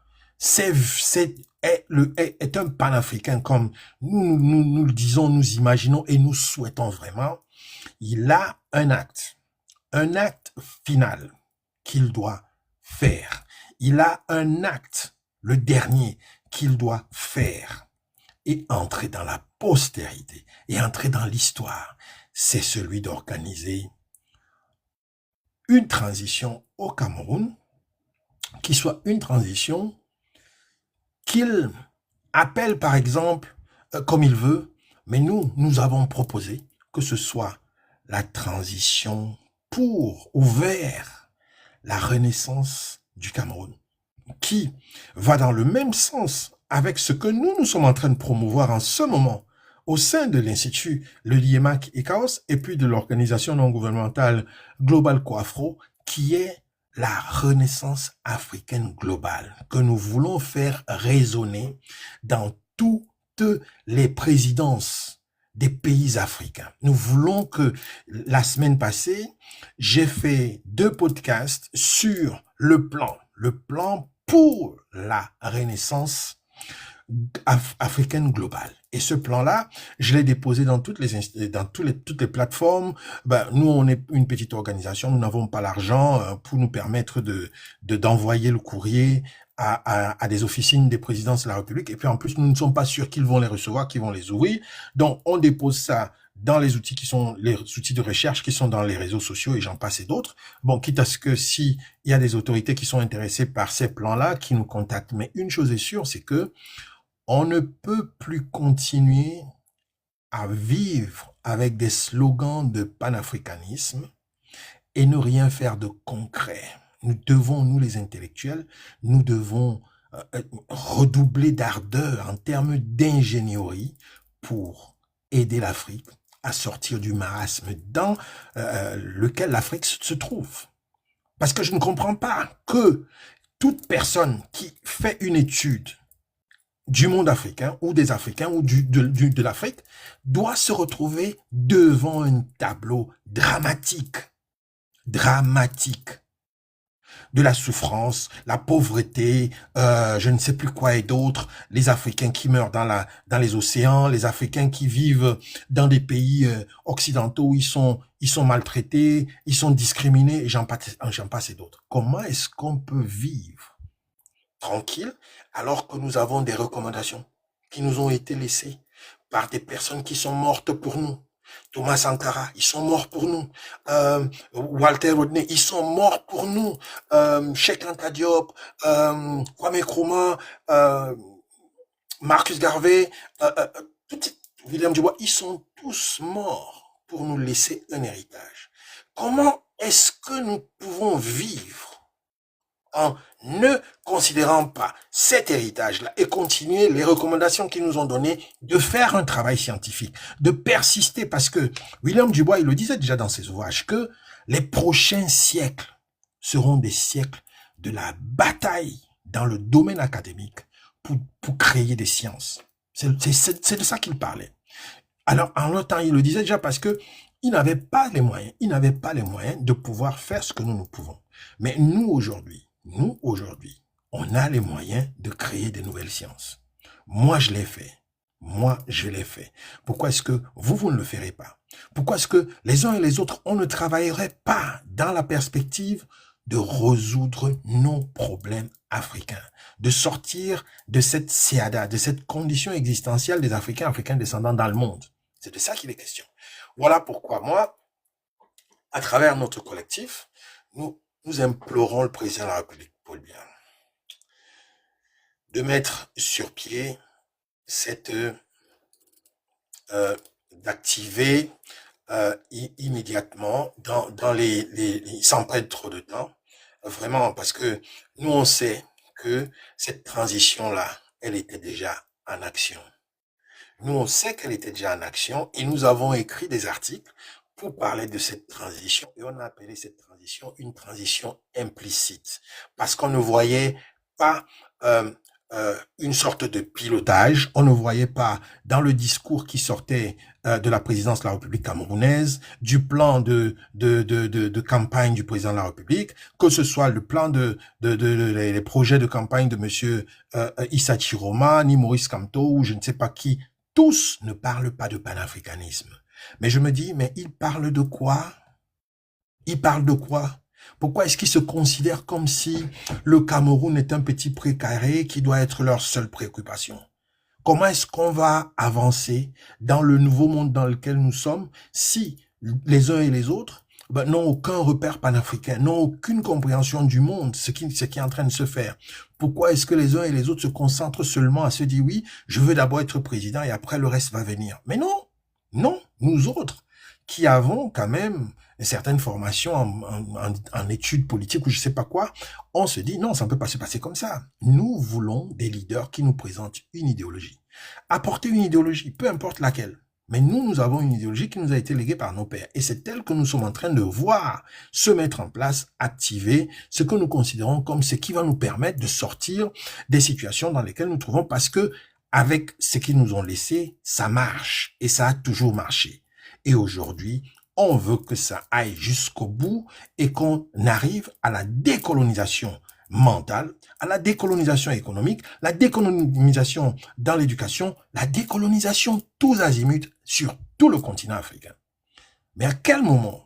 est un panafricain comme nous le disons, nous imaginons et nous souhaitons vraiment, il a un acte final qu'il doit faire. Il a un acte, le dernier, qu'il doit faire et entrer dans la postérité et entrer dans l'histoire. C'est celui d'organiser une transition au Cameroun qui soit une transition qu'il appelle par exemple comme il veut, mais nous avons proposé que ce soit la transition pour ou vers la renaissance du Cameroun, qui va dans le même sens avec ce que nous sommes en train de promouvoir en ce moment au sein de l'Institut Le Liemac ICAOS et puis de l'organisation non gouvernementale Global Coafro, qui est la renaissance africaine globale, que nous voulons faire résonner dans toutes les présidences des pays africains. Nous voulons que, la semaine passée, j'ai fait 2 podcasts sur le plan pour la renaissance africaine globale. Et ce plan-là, je l'ai déposé dans toutes les plateformes. Nous, on est une petite organisation, nous n'avons pas l'argent pour nous permettre d'envoyer le courrier à des officines des présidences de la République. Et puis en plus, nous ne sommes pas sûrs qu'ils vont les recevoir, qu'ils vont les ouvrir. Donc, on dépose ça dans les outils qui sont les outils de recherche qui sont dans les réseaux sociaux et j'en passe et d'autres. Bon, quitte à ce que si il y a des autorités qui sont intéressées par ces plans-là, qui nous contactent. Mais une chose est sûre, c'est que on ne peut plus continuer à vivre avec des slogans de panafricanisme et ne rien faire de concret. Nous devons, nous les intellectuels, nous devons redoubler d'ardeur en termes d'ingénierie pour aider l'Afrique à sortir du marasme dans lequel l'Afrique se trouve. Parce que je ne comprends pas que toute personne qui fait une étude du monde africain ou des Africains ou de l'Afrique doit se retrouver devant un tableau dramatique de la souffrance, la pauvreté, je ne sais plus quoi et d'autres, les Africains qui meurent dans les océans, les Africains qui vivent dans des pays occidentaux où ils sont maltraités, ils sont discriminés, et j'en passe et d'autres. Comment est-ce qu'on peut vivre tranquille alors que nous avons des recommandations qui nous ont été laissées par des personnes qui sont mortes pour nous? Thomas Sankara, ils sont morts pour nous. Walter Rodney, ils sont morts pour nous. Cheikh Anta Diop, Kwame Nkrumah, Marcus Garvey, William Dubois, ils sont tous morts pour nous laisser un héritage. Comment est-ce que nous pouvons vivre en ne considérant pas cet héritage-là et continuer les recommandations qu'ils nous ont données de faire un travail scientifique, de persister, parce que William Dubois, il le disait déjà dans ses ouvrages, que les prochains siècles seront des siècles de la bataille dans le domaine académique pour créer des sciences. C'est de ça qu'il parlait. Alors, en le temps, il le disait déjà parce que il n'avait pas les moyens de pouvoir faire ce que nous pouvons. Mais nous, aujourd'hui, on a les moyens de créer des nouvelles sciences. Moi, je l'ai fait. Pourquoi est-ce que vous ne le ferez pas? Pourquoi est-ce que les uns et les autres, on ne travaillerait pas dans la perspective de résoudre nos problèmes africains, de sortir de cette SEADA, de cette condition existentielle des Africains descendants dans le monde? C'est de ça qu'il est question. Voilà pourquoi moi, à travers notre collectif, nous implorons le président de la République, Paul Biya, de mettre sur pied d'activer immédiatement sans perdre trop de temps, vraiment, parce que nous, on sait que cette transition-là, elle était déjà en action. Nous, on sait qu'elle était déjà en action et nous avons écrit des articles pour parler de cette transition. Et on a appelé cette transition une transition implicite parce qu'on ne voyait pas une sorte de pilotage. On ne voyait pas dans le discours qui sortait de la présidence de la République camerounaise, du plan de campagne du président de la République, que ce soit le plan les projets de campagne de monsieur Issa Chiroma, ni Maurice Kamto, ou je ne sais pas qui. Tous ne parlent pas de panafricanisme. Mais je me dis, mais ils parlent de quoi? Ils parlent de quoi? Pourquoi est-ce qu'ils se considèrent comme si le Cameroun est un petit précaré qui doit être leur seule préoccupation? Comment est-ce qu'on va avancer dans le nouveau monde dans lequel nous sommes si les uns et les autres n'ont aucun repère panafricain, n'ont aucune compréhension du monde, ce qui est en train de se faire? Pourquoi est-ce que les uns et les autres se concentrent seulement à se dire oui, je veux d'abord être président et après le reste va venir? Mais non, non, nous autres qui avons quand même une certaine formation en études politiques ou je sais pas quoi, on se dit non, ça ne peut pas se passer comme ça. Nous voulons des leaders qui nous présentent une idéologie. Apporter une idéologie, peu importe laquelle. Mais nous avons une idéologie qui nous a été léguée par nos pères. Et c'est elle que nous sommes en train de voir se mettre en place, activer ce que nous considérons comme ce qui va nous permettre de sortir des situations dans lesquelles nous nous trouvons parce que avec ce qu'ils nous ont laissé, ça marche. Et ça a toujours marché. Et aujourd'hui, on veut que ça aille jusqu'au bout et qu'on arrive à la décolonisation mentale, à la décolonisation économique, la décolonisation dans l'éducation, la décolonisation tous azimuts sur tout le continent africain. Mais à quel moment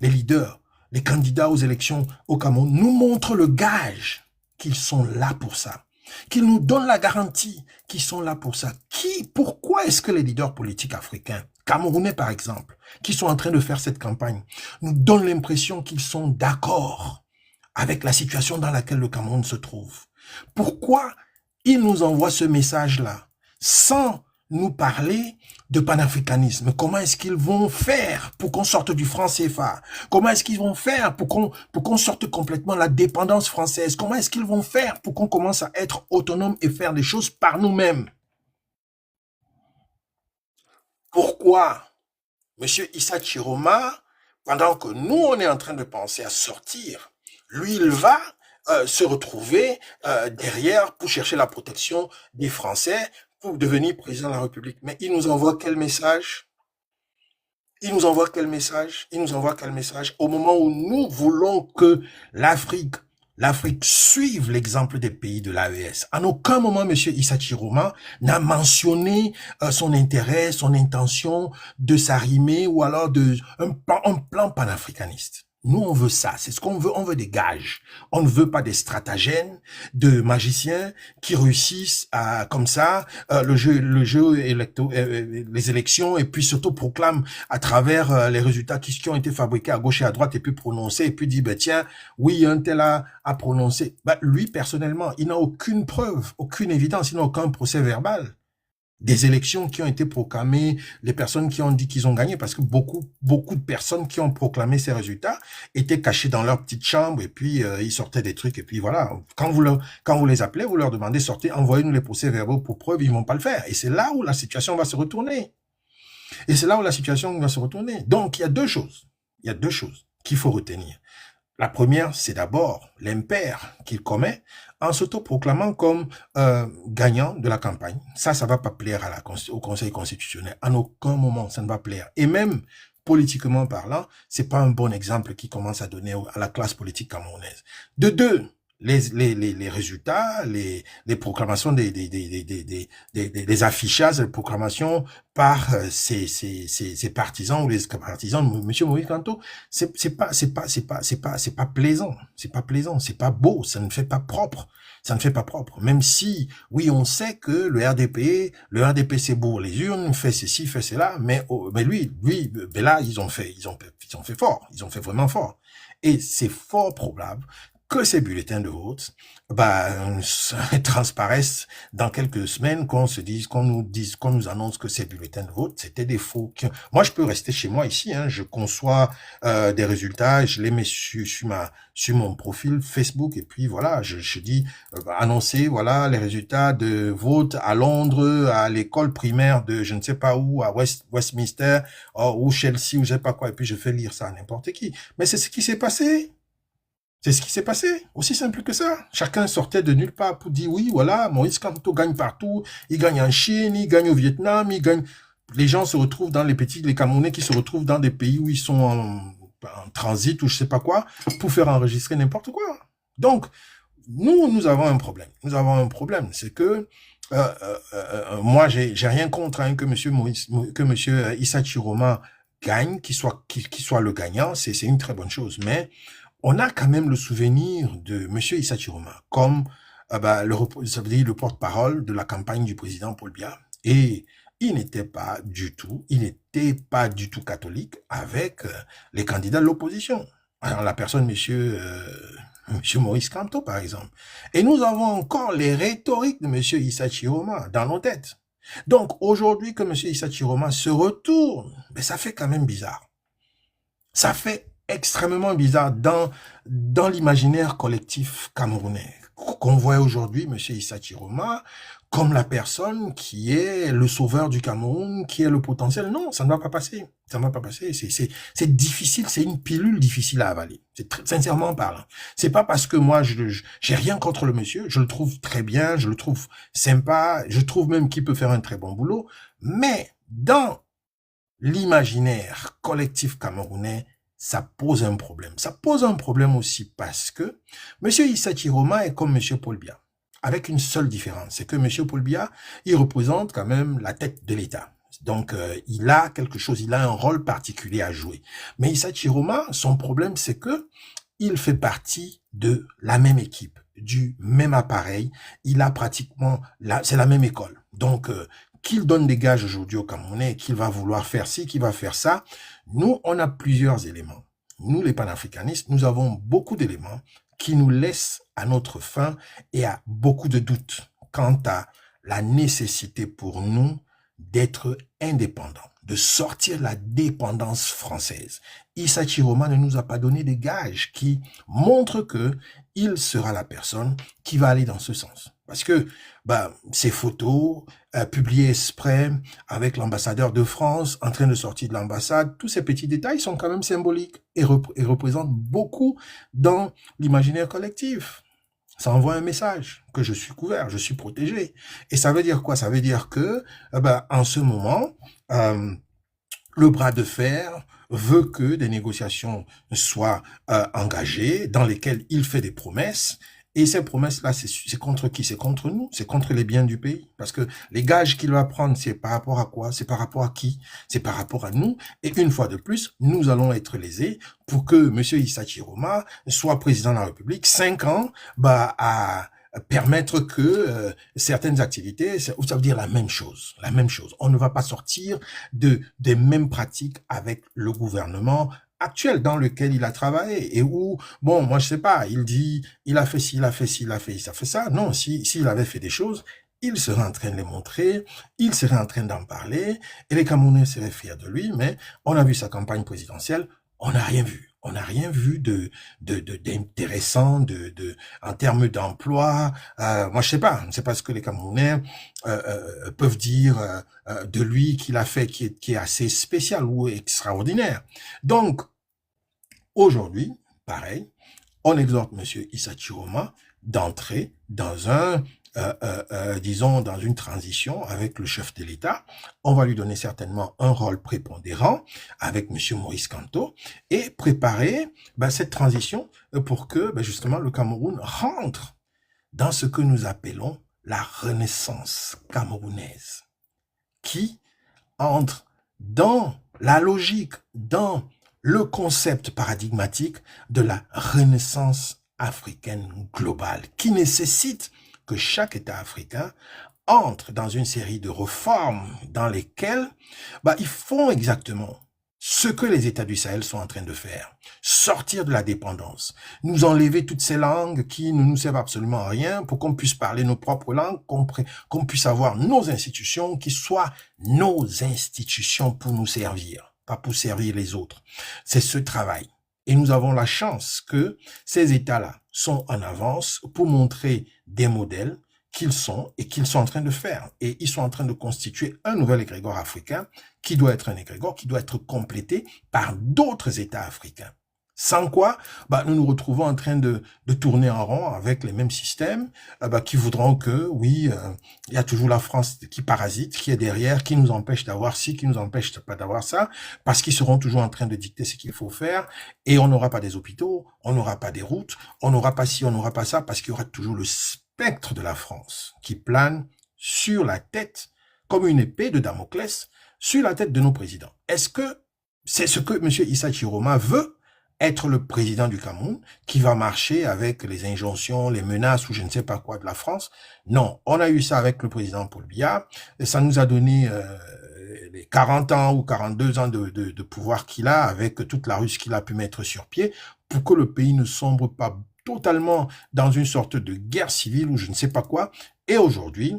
les leaders, les candidats aux élections au Cameroun nous montrent le gage qu'ils sont là pour ça, qu'ils nous donnent la garantie qu'ils sont là pour ça? Pourquoi est-ce que les leaders politiques africains, camerounais par exemple, qui sont en train de faire cette campagne, nous donnent l'impression qu'ils sont d'accord avec la situation dans laquelle le Cameroun se trouve? Pourquoi ils nous envoient ce message-là sans nous parler de panafricanisme? Comment est-ce qu'ils vont faire pour qu'on sorte du franc CFA? Comment est-ce qu'ils vont faire pour qu'on sorte complètement la dépendance française? Comment est-ce qu'ils vont faire pour qu'on commence à être autonome et faire des choses par nous-mêmes? Pourquoi Monsieur Issa Chiroma, pendant que nous, on est en train de penser à sortir, lui, il va se retrouver derrière pour chercher la protection des Français pour devenir président de la République? Mais il nous envoie quel message? Il nous envoie quel message? Il nous envoie quel message au moment où nous voulons que l'Afrique suive l'exemple des pays de l'AES? En aucun moment, M. Issa Chiroma n'a mentionné son intérêt, son intention de s'arrimer ou alors un plan panafricaniste. Nous, on veut ça, c'est ce qu'on veut, on veut des gages. On ne veut pas des stratagèmes, de magiciens qui réussissent à, comme ça, les élections et puis surtout proclament à travers les résultats qui ont été fabriqués à gauche et à droite et puis prononcés et puis dit, ben tiens, oui, un tel a prononcé. Ben, lui, personnellement, il n'a aucune preuve, aucune évidence, il n'a aucun procès verbal des élections qui ont été proclamées, les personnes qui ont dit qu'ils ont gagné, parce que beaucoup de personnes qui ont proclamé ces résultats étaient cachées dans leur petite chambre et puis ils sortaient des trucs et puis voilà. Quand vous les appelez, vous leur demandez sortez, envoyez-nous les procès verbaux pour preuve, ils vont pas le faire. Et c'est là où la situation va se retourner. Donc il y a deux choses. Qu'il faut retenir. La première, c'est d'abord l'impair qu'il commet en s'autoproclamant comme gagnant de la campagne. Ça va pas plaire au Conseil constitutionnel. En aucun moment, ça ne va plaire. Et même politiquement parlant, c'est pas un bon exemple qu'il commence à donner à la classe politique camerounaise. De deux, les résultats, les proclamations des affichages, les proclamations par ces partisans ou les partisans de M. Maurice Kamto, c'est pas plaisant, c'est pas beau, ça ne fait pas propre. Même si, oui, on sait que le RDP c'est beau, les urnes, fait ceci, fait cela, mais lui, là, ils ont fait fort, ils ont fait vraiment fort. Et c'est fort probable que ces bulletins de vote transparaissent dans quelques semaines, qu'on nous annonce que ces bulletins de vote, c'était des faux. Moi, je peux rester chez moi ici, hein, je conçois des résultats, je les mets sur mon profil Facebook, et puis voilà, je dis, annoncer, voilà, les résultats de vote à Londres, à l'école primaire de je ne sais pas où, à Westminster, ou Chelsea, ou je sais pas quoi, et puis je fais lire ça à n'importe qui. Mais c'est ce qui s'est passé. C'est ce qui s'est passé, aussi simple que ça. Chacun sortait de nulle part pour dire oui, voilà, Moïse Kamto gagne partout, il gagne en Chine, il gagne au Vietnam, il gagne. Les gens se retrouvent dans les Camerounais qui se retrouvent dans des pays où ils sont en transit ou je sais pas quoi, pour faire enregistrer n'importe quoi. Donc, nous avons un problème. Nous avons un problème, c'est que moi, j'ai rien contre hein, que monsieur Issa Chiroma gagne, qu'il soit le gagnant, c'est une très bonne chose, mais on a quand même le souvenir de M. Issa Chiroma comme ça veut dire le porte-parole de la campagne du président Paul Biya. Et il n'était pas du tout catholique avec les candidats de l'opposition. Alors la personne, Monsieur Maurice Kamto, par exemple. Et nous avons encore les rhétoriques de M. Issa Chiroma dans nos têtes. Donc aujourd'hui que M. Issa Chiroma se retourne, mais ça fait quand même bizarre. Ça fait extrêmement bizarre dans l'imaginaire collectif camerounais. Qu'on voit aujourd'hui M. Issa Chiroma comme la personne qui est le sauveur du Cameroun, qui est le potentiel. Non, ça ne va pas passer. Ça ne va pas passer. C'est difficile, c'est une pilule difficile à avaler. Sincèrement parlant. C'est pas parce que moi, j'ai rien contre le monsieur. Je le trouve très bien, je le trouve sympa. Je trouve même qu'il peut faire un très bon boulot. Mais dans l'imaginaire collectif camerounais, ça pose un problème. Ça pose un problème aussi parce que M. Issa Chiroma est comme M. Paul Biya, avec une seule différence, c'est que M. Paul Biya, il représente quand même la tête de l'État. Donc, il a quelque chose, il a un rôle particulier à jouer. Mais Issa Chiroma, son problème, c'est que il fait partie de la même équipe, du même appareil. Il a pratiquement, c'est la même école. Donc, qu'il donne des gages aujourd'hui au Camerounais, qu'il va vouloir faire ci, qu'il va faire ça. Nous, on a plusieurs éléments. Nous, les panafricanistes, nous avons beaucoup d'éléments qui nous laissent à notre fin et à beaucoup de doutes quant à la nécessité pour nous d'être indépendants, de sortir la dépendance française. Issa Chiroma ne nous a pas donné des gages qui montrent que il sera la personne qui va aller dans ce sens. Parce que ces photos publiées exprès avec l'ambassadeur de France en train de sortir de l'ambassade, tous ces petits détails sont quand même symboliques et représentent beaucoup dans l'imaginaire collectif. Ça envoie un message que je suis couvert, je suis protégé. Et ça veut dire quoi? Ça veut dire que en ce moment, le bras de fer veut que des négociations soient engagées, dans lesquelles il fait des promesses. Et ces promesses-là, c'est contre qui? C'est contre nous, c'est contre les biens du pays. Parce que les gages qu'il va prendre, c'est par rapport à quoi? C'est par rapport à qui? C'est par rapport à nous. Et une fois de plus, nous allons être lésés pour que M. Issa Chiroma soit président de la République 5 ans, à permettre que certaines activités, ça veut dire la même chose. La même chose. On ne va pas sortir des mêmes pratiques avec le gouvernement actuel dans lequel il a travaillé et où, bon, moi je sais pas, il dit, il a fait ci, il a fait ci, il a fait ça. Non, s'il avait fait des choses, il serait en train de les montrer, il serait en train d'en parler et les Camerounais seraient fiers de lui, mais on a vu sa campagne présidentielle, on n'a rien vu. On n'a rien vu d'intéressant, en termes d'emploi. Moi, je sais pas ce que les Camerounais peuvent dire de lui qu'il a fait, qui est assez spécial ou extraordinaire. Donc, aujourd'hui, pareil, on exhorte Monsieur Issa Chiroma d'entrer dans disons, dans une transition avec le chef de l'État. On va lui donner certainement un rôle prépondérant avec Monsieur Maurice Kamto et préparer cette transition pour que justement le Cameroun rentre dans ce que nous appelons la renaissance camerounaise, qui entre dans la logique, dans le concept paradigmatique de la renaissance africaine globale, qui nécessite que chaque État africain entre dans une série de réformes dans lesquelles ils font exactement ce que les États du Sahel sont en train de faire. Sortir de la dépendance. Nous enlever toutes ces langues qui ne nous servent absolument à rien pour qu'on puisse parler nos propres langues, qu'on puisse avoir nos institutions qui soient nos institutions pour nous servir, pas pour servir les autres. C'est ce travail. Et nous avons la chance que ces États-là sont en avance pour montrer des modèles qu'ils sont et qu'ils sont en train de faire. Et ils sont en train de constituer un nouvel égrégore africain qui doit être un égrégore qui doit être complété par d'autres États africains. Sans quoi, nous nous retrouvons en train de tourner en rond avec les mêmes systèmes qui voudront que, oui, il y a toujours la France qui parasite, qui est derrière, qui nous empêche d'avoir ci, qui nous empêche pas d'avoir ça, parce qu'ils seront toujours en train de dicter ce qu'il faut faire, et on n'aura pas des hôpitaux, on n'aura pas des routes, on n'aura pas ci, on n'aura pas ça, parce qu'il y aura toujours le spectre de la France qui plane sur la tête, comme une épée de Damoclès, sur la tête de nos présidents. Est-ce que c'est ce que M. Issa Chiroma veut? Être le président du Cameroun qui va marcher avec les injonctions, les menaces ou je ne sais pas quoi de la France? Non, on a eu ça avec le président Paul Biya et ça nous a donné les 40 ans ou 42 ans de pouvoir qu'il a avec toute la Russie qu'il a pu mettre sur pied pour que le pays ne sombre pas totalement dans une sorte de guerre civile ou je ne sais pas quoi. Et aujourd'hui,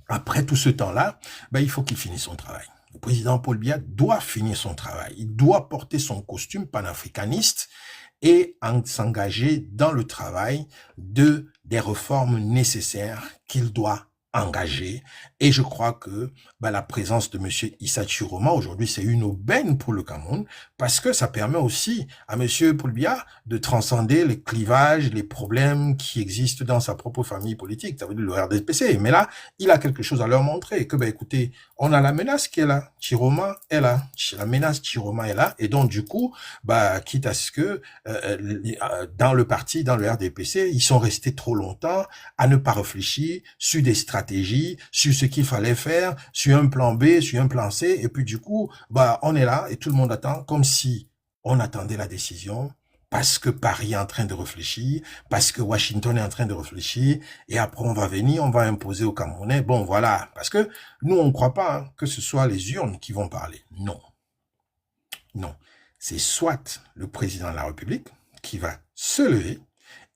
après tout ce temps-là, il faut qu'il finisse son travail. Le président Paul Biya doit finir son travail. Il doit porter son costume panafricaniste et s'engager dans le travail des réformes nécessaires qu'il doit engagé. Et je crois que la présence de M. Issa Chiroma aujourd'hui, c'est une aubaine pour le Cameroun parce que ça permet aussi à M. Paul Biya de transcender les clivages, les problèmes qui existent dans sa propre famille politique, ça veut dire le RDPC. Mais là, il a quelque chose à leur montrer que, écoutez, on a la menace qui est là. Chiroma est là. La menace Chiroma est là. Et donc, du coup, quitte à ce que dans le parti, dans le RDPC, ils sont restés trop longtemps à ne pas réfléchir sur des stratégies, sur ce qu'il fallait faire, sur un plan B, sur un plan C. Et puis, du coup, on est là et tout le monde attend comme si on attendait la décision parce que Paris est en train de réfléchir, parce que Washington est en train de réfléchir, et après on va venir, on va imposer aux Camerounais. Bon, voilà, parce que nous, on ne croit pas que ce soit les urnes qui vont parler. Non. Non. C'est soit le président de la République qui va se lever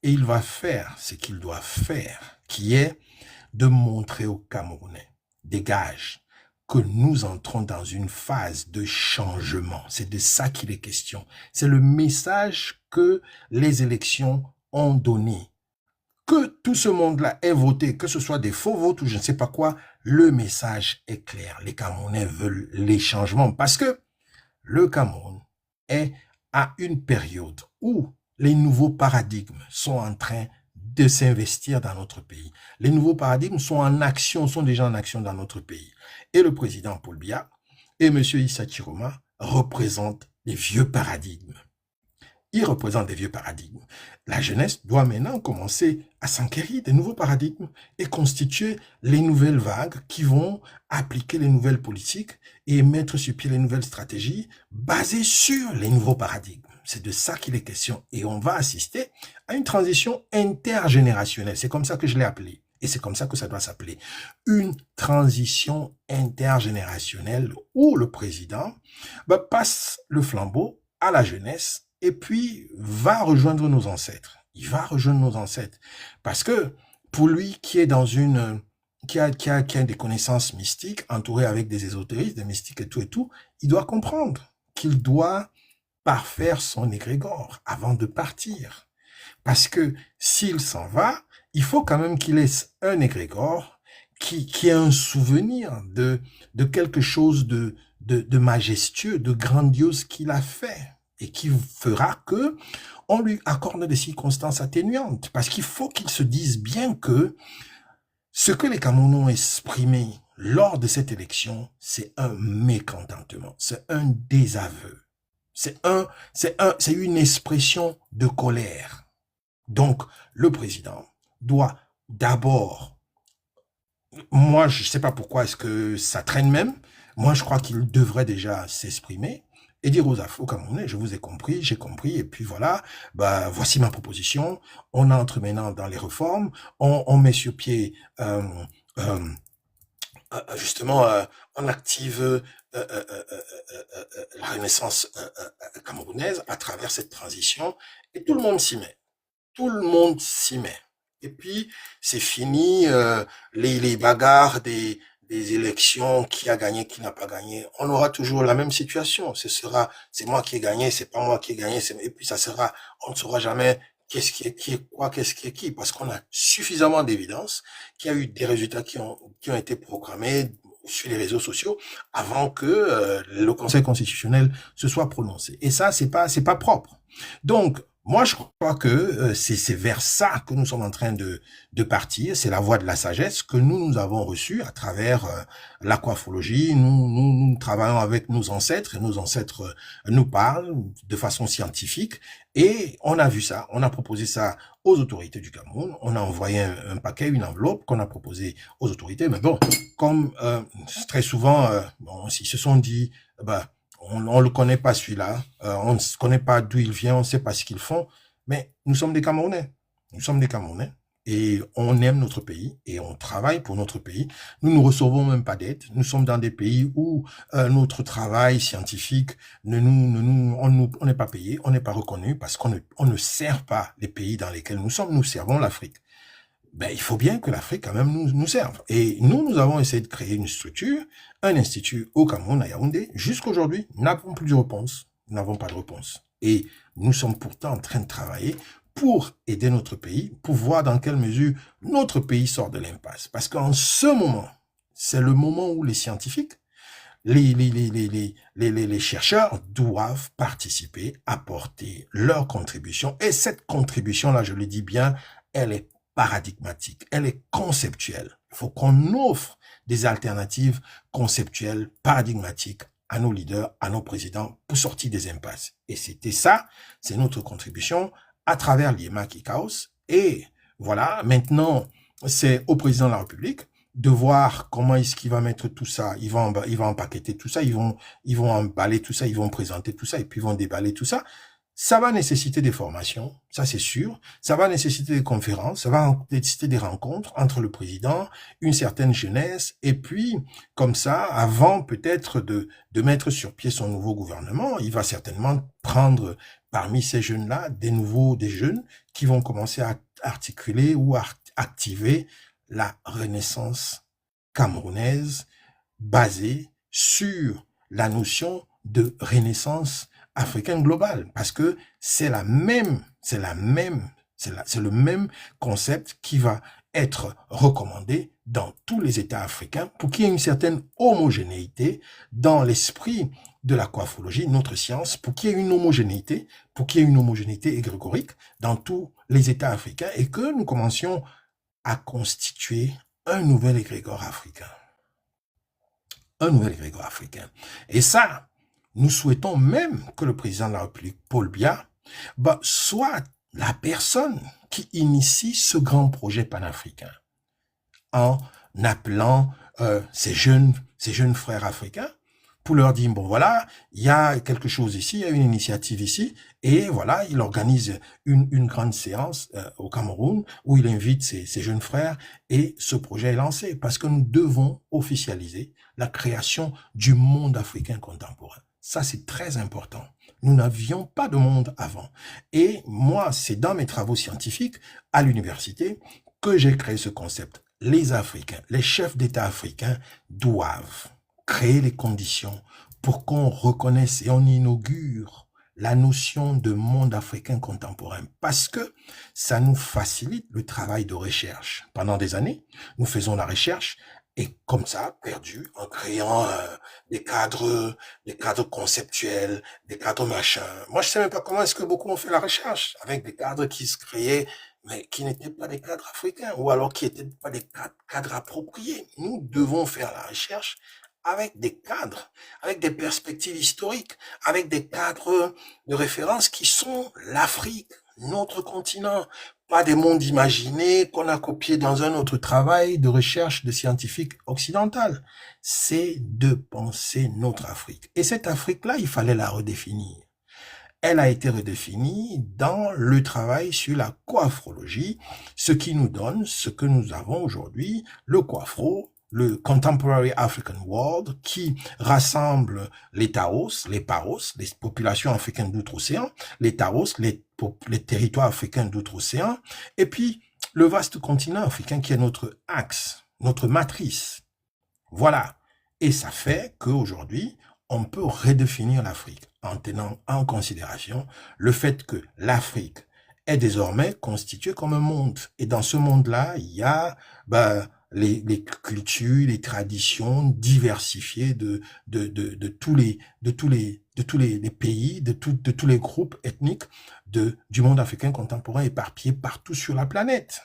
et il va faire ce qu'il doit faire, qui est de montrer aux Camerounais des gages que nous entrons dans une phase de changement. C'est de ça qu'il est question. C'est le message que les élections ont donné. Que tout ce monde-là ait voté, que ce soit des faux votes ou je ne sais pas quoi, le message est clair. Les Camerounais veulent les changements parce que le Cameroun est à une période où les nouveaux paradigmes sont en train de s'investir dans notre pays. Les nouveaux paradigmes sont en action, sont déjà en action dans notre pays. Et le président Paul Biya et M. Issa Chiroma représentent des vieux paradigmes. Ils représentent des vieux paradigmes. La jeunesse doit maintenant commencer à s'enquérir des nouveaux paradigmes et constituer les nouvelles vagues qui vont appliquer les nouvelles politiques et mettre sur pied les nouvelles stratégies basées sur les nouveaux paradigmes. C'est de ça qu'il est question. Et on va assister à une transition intergénérationnelle. C'est comme ça que je l'ai appelé. Et c'est comme ça que ça doit s'appeler. Une transition intergénérationnelle où le président passe le flambeau à la jeunesse et puis va rejoindre nos ancêtres. Il va rejoindre nos ancêtres. Parce que pour lui qui est dans qui a des connaissances mystiques, entouré avec des ésotéristes, des mystiques et tout, il doit comprendre qu'il doit parfaire son égrégore avant de partir. Parce que s'il s'en va, il faut quand même qu'il laisse un égrégore qui ait un souvenir de quelque chose de majestueux, de grandiose qu'il a fait et qui fera que on lui accorde des circonstances atténuantes. Parce qu'il faut qu'il se dise bien que ce que les Camerounais ont exprimé lors de cette élection, c'est un mécontentement, c'est un désaveu. C'est une expression de colère. Donc, le président doit d'abord, moi, je ne sais pas pourquoi est-ce que ça traîne même, moi, je crois qu'il devrait déjà s'exprimer et dire aux Camerounais, je vous ai compris, j'ai compris, et puis voilà, voici ma proposition, on entre maintenant dans les réformes, on met sur pied, justement, on active la Renaissance camerounaise à travers cette transition, et tout le monde s'y met. Tout le monde s'y met. Et puis, c'est fini, les bagarres des élections, qui a gagné, qui n'a pas gagné. On aura toujours la même situation. C'est moi qui ai gagné, c'est pas moi qui ai gagné, et puis on ne saura jamais qu'est-ce qui est quoi, qu'est-ce qui est qui, parce qu'on a suffisamment d'évidence qu'il y a eu des résultats qui ont été programmés sur les réseaux sociaux avant que le Conseil constitutionnel se soit prononcé. Et ça, c'est pas propre. Donc, moi, je crois que c'est vers ça que nous sommes en train de partir. C'est la voie de la sagesse que nous avons reçue à travers l'aquaphologie. Nous travaillons avec nos ancêtres, et nos ancêtres nous parlent de façon scientifique. Et on a vu ça, on a proposé ça aux autorités du Cameroun. On a envoyé un paquet, une enveloppe qu'on a proposé aux autorités. Mais bon, comme très souvent, ils se sont dit, on le connaît pas celui-là, on ne connaît pas d'où il vient, on ne sait pas ce qu'ils font, mais nous sommes des Camerounais. Nous sommes des Camerounais et on aime notre pays et on travaille pour notre pays. Nous ne recevons même pas d'aide. Nous sommes dans des pays où notre travail scientifique on n'est pas payé, on n'est pas reconnu parce qu'on ne sert pas les pays dans lesquels nous sommes. Nous servons l'Afrique. Il faut bien que l'Afrique quand même nous serve. Et nous avons essayé de créer une structure, un institut au Cameroun, à Yaoundé. Jusqu'aujourd'hui, nous n'avons plus de réponse. Nous n'avons pas de réponse. Et nous sommes pourtant en train de travailler pour aider notre pays, pour voir dans quelle mesure notre pays sort de l'impasse. Parce qu'en ce moment, c'est le moment où les scientifiques, les chercheurs doivent participer, apporter leur contribution. Et cette contribution-là, je le dis bien, elle est paradigmatique, elle est conceptuelle. Il faut qu'on offre des alternatives conceptuelles, paradigmatiques à nos leaders, à nos présidents pour sortir des impasses. Et c'était ça, c'est notre contribution à travers l'IEMAC ICAOS. Et voilà, maintenant, c'est au président de la République de voir comment est-ce qu'il va mettre tout ça. Il va empaqueter tout ça, ils vont emballer tout ça, ils vont présenter tout ça et puis ils vont déballer tout ça. Ça va nécessiter des formations, ça c'est sûr. Ça va nécessiter des conférences, ça va nécessiter des rencontres entre le président, une certaine jeunesse, et puis, comme ça, avant peut-être de mettre sur pied son nouveau gouvernement, il va certainement prendre parmi ces jeunes-là des jeunes qui vont commencer à articuler ou à activer la renaissance camerounaise basée sur la notion de renaissance africaine globale, parce que c'est le même concept qui va être recommandé dans tous les États africains pour qu'il y ait une certaine homogénéité dans l'esprit de l'aquaphologie, notre science, pour qu'il y ait une homogénéité égrégorique dans tous les États africains et que nous commencions à constituer un nouvel égrégore africain. Un nouvel égrégore africain. Et ça, nous souhaitons même que le président de la République, Paul Biya, soit la personne qui initie ce grand projet panafricain en appelant ces jeunes frères africains pour leur dire, bon voilà, il y a quelque chose ici, il y a une initiative ici, et voilà, il organise une grande séance au Cameroun où il invite ses jeunes frères et ce projet est lancé parce que nous devons officialiser la création du monde africain contemporain. Ça, c'est très important. Nous n'avions pas de monde avant. Et moi, c'est dans mes travaux scientifiques à l'université que j'ai créé ce concept. Les Africains, les chefs d'État africains doivent créer les conditions pour qu'on reconnaisse et on inaugure la notion de monde africain contemporain parce que ça nous facilite le travail de recherche. Pendant des années, nous faisons la recherche et comme ça, perdu, en créant des cadres conceptuels, des cadres machins. Moi, je sais même pas comment est-ce que beaucoup ont fait la recherche avec des cadres qui se créaient, mais qui n'étaient pas des cadres africains ou alors qui n'étaient pas des cadres appropriés. Nous devons faire la recherche avec des cadres, avec des perspectives historiques, avec des cadres de référence qui sont l'Afrique, notre continent, pas des mondes imaginés qu'on a copiés dans un autre travail de recherche de scientifiques occidental. C'est de penser notre Afrique. Et cette Afrique-là, il fallait la redéfinir. Elle a été redéfinie dans le travail sur la coafrologie, ce qui nous donne ce que nous avons aujourd'hui, le coafro, le Contemporary African World, qui rassemble les Taos, les Paros, les populations africaines d'outre-océan, les Taos, les territoires africains d'outre-océan, et puis le vaste continent africain qui est notre axe, notre matrice. Voilà. Et ça fait qu'aujourd'hui, on peut redéfinir l'Afrique en tenant en considération le fait que l'Afrique est désormais constituée comme un monde. Et dans ce monde-là, il y a les cultures, les traditions diversifiées de tous les pays, de tous les groupes ethniques du monde africain contemporain éparpillés partout sur la planète.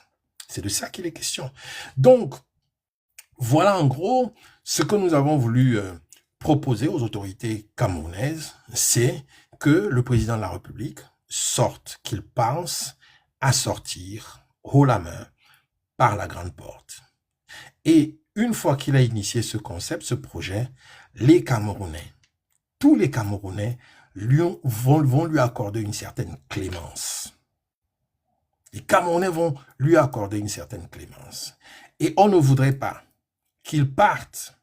C'est de ça qu'il est question. Donc, voilà en gros ce que nous avons voulu proposer aux autorités camerounaises, c'est que le président de la République sorte, qu'il pense à sortir haut la main par la grande porte. Et une fois qu'il a initié ce concept, ce projet, les Camerounais, tous les Camerounais vont lui accorder une certaine clémence. Les Camerounais vont lui accorder une certaine clémence. Et on ne voudrait pas qu'il parte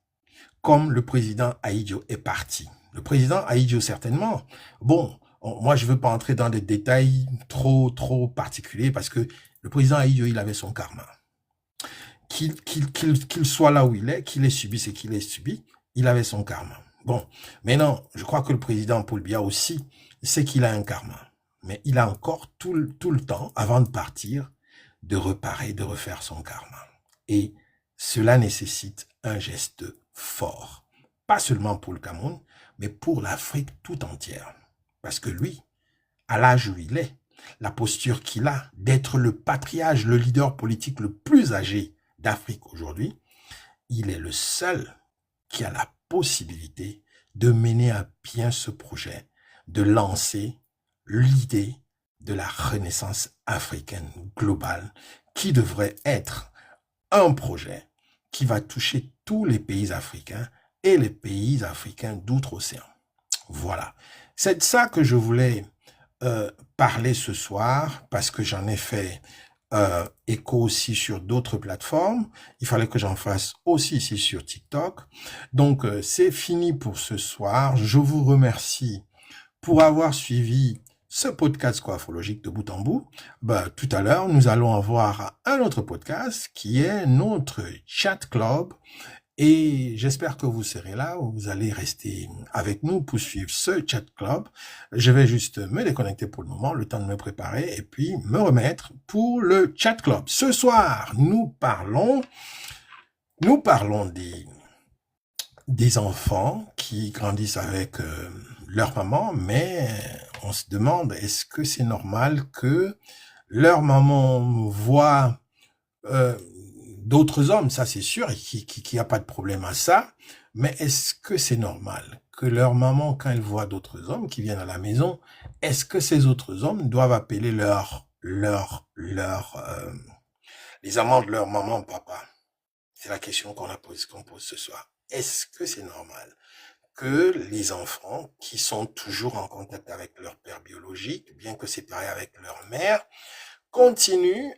comme le président Ahidjo est parti. Le président Ahidjo, certainement. Bon, moi, je ne veux pas entrer dans des détails trop particuliers parce que le président Ahidjo, il avait son karma. Qu'il soit là où il est, qu'il ait subi ce qu'il ait subi, il avait son karma. Bon, maintenant, je crois que le président Paul Biya aussi sait qu'il a un karma. Mais il a encore tout le temps, avant de partir, de reparer, de refaire son karma. Et cela nécessite un geste fort. Pas seulement pour le Cameroun, mais pour l'Afrique tout entière. Parce que lui, à l'âge où il est, la posture qu'il a d'être le patriarche, le leader politique le plus âgé d'Afrique aujourd'hui, il est le seul qui a la possibilité de mener à bien ce projet, de lancer l'idée de la renaissance africaine globale qui devrait être un projet qui va toucher tous les pays africains et les pays africains d'outre-océan. Voilà. C'est de ça que je voulais parler ce soir parce que j'en ai fait écho aussi sur d'autres plateformes. Il fallait que j'en fasse aussi ici sur TikTok. Donc, c'est fini pour ce soir. Je vous remercie pour avoir suivi ce podcast coiffologique de bout en bout. Tout à l'heure, nous allons avoir un autre podcast qui est notre chat club. Et j'espère que vous serez là, vous allez rester avec nous pour suivre ce chat club. Je vais juste me déconnecter pour le moment, le temps de me préparer et puis me remettre pour le chat club. Ce soir, nous parlons des enfants qui grandissent avec leur maman, mais on se demande, est-ce que c'est normal que leur maman voit d'autres hommes? Ça, c'est sûr, qu'il n'y a pas de problème à ça. Mais est-ce que c'est normal que leur maman, quand elle voit d'autres hommes qui viennent à la maison, est-ce que ces autres hommes doivent appeler les amants de leur maman papa? C'est la question qu'on pose ce soir. Est-ce que c'est normal que les enfants qui sont toujours en contact avec leur père biologique, bien que séparés avec leur mère, continuent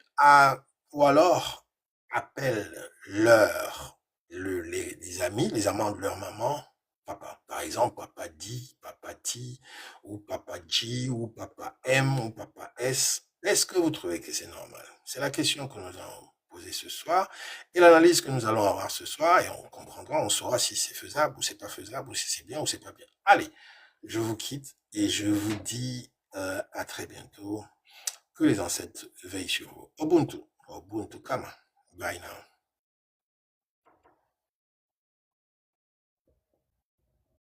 ou alors appellent les amis, les amants de leur maman, papa. Par exemple, papa Di, papa Ti, ou papa G, ou papa M, ou papa S. Est-ce que vous trouvez que c'est normal? C'est la question que nous allons poser ce soir et l'analyse que nous allons avoir ce soir et on comprendra, on saura si c'est faisable ou c'est pas faisable ou si c'est bien ou c'est pas bien. Allez, je vous quitte et je vous dis à très bientôt. Que les ancêtres veillent sur vous. Ubuntu Kama. Bye now.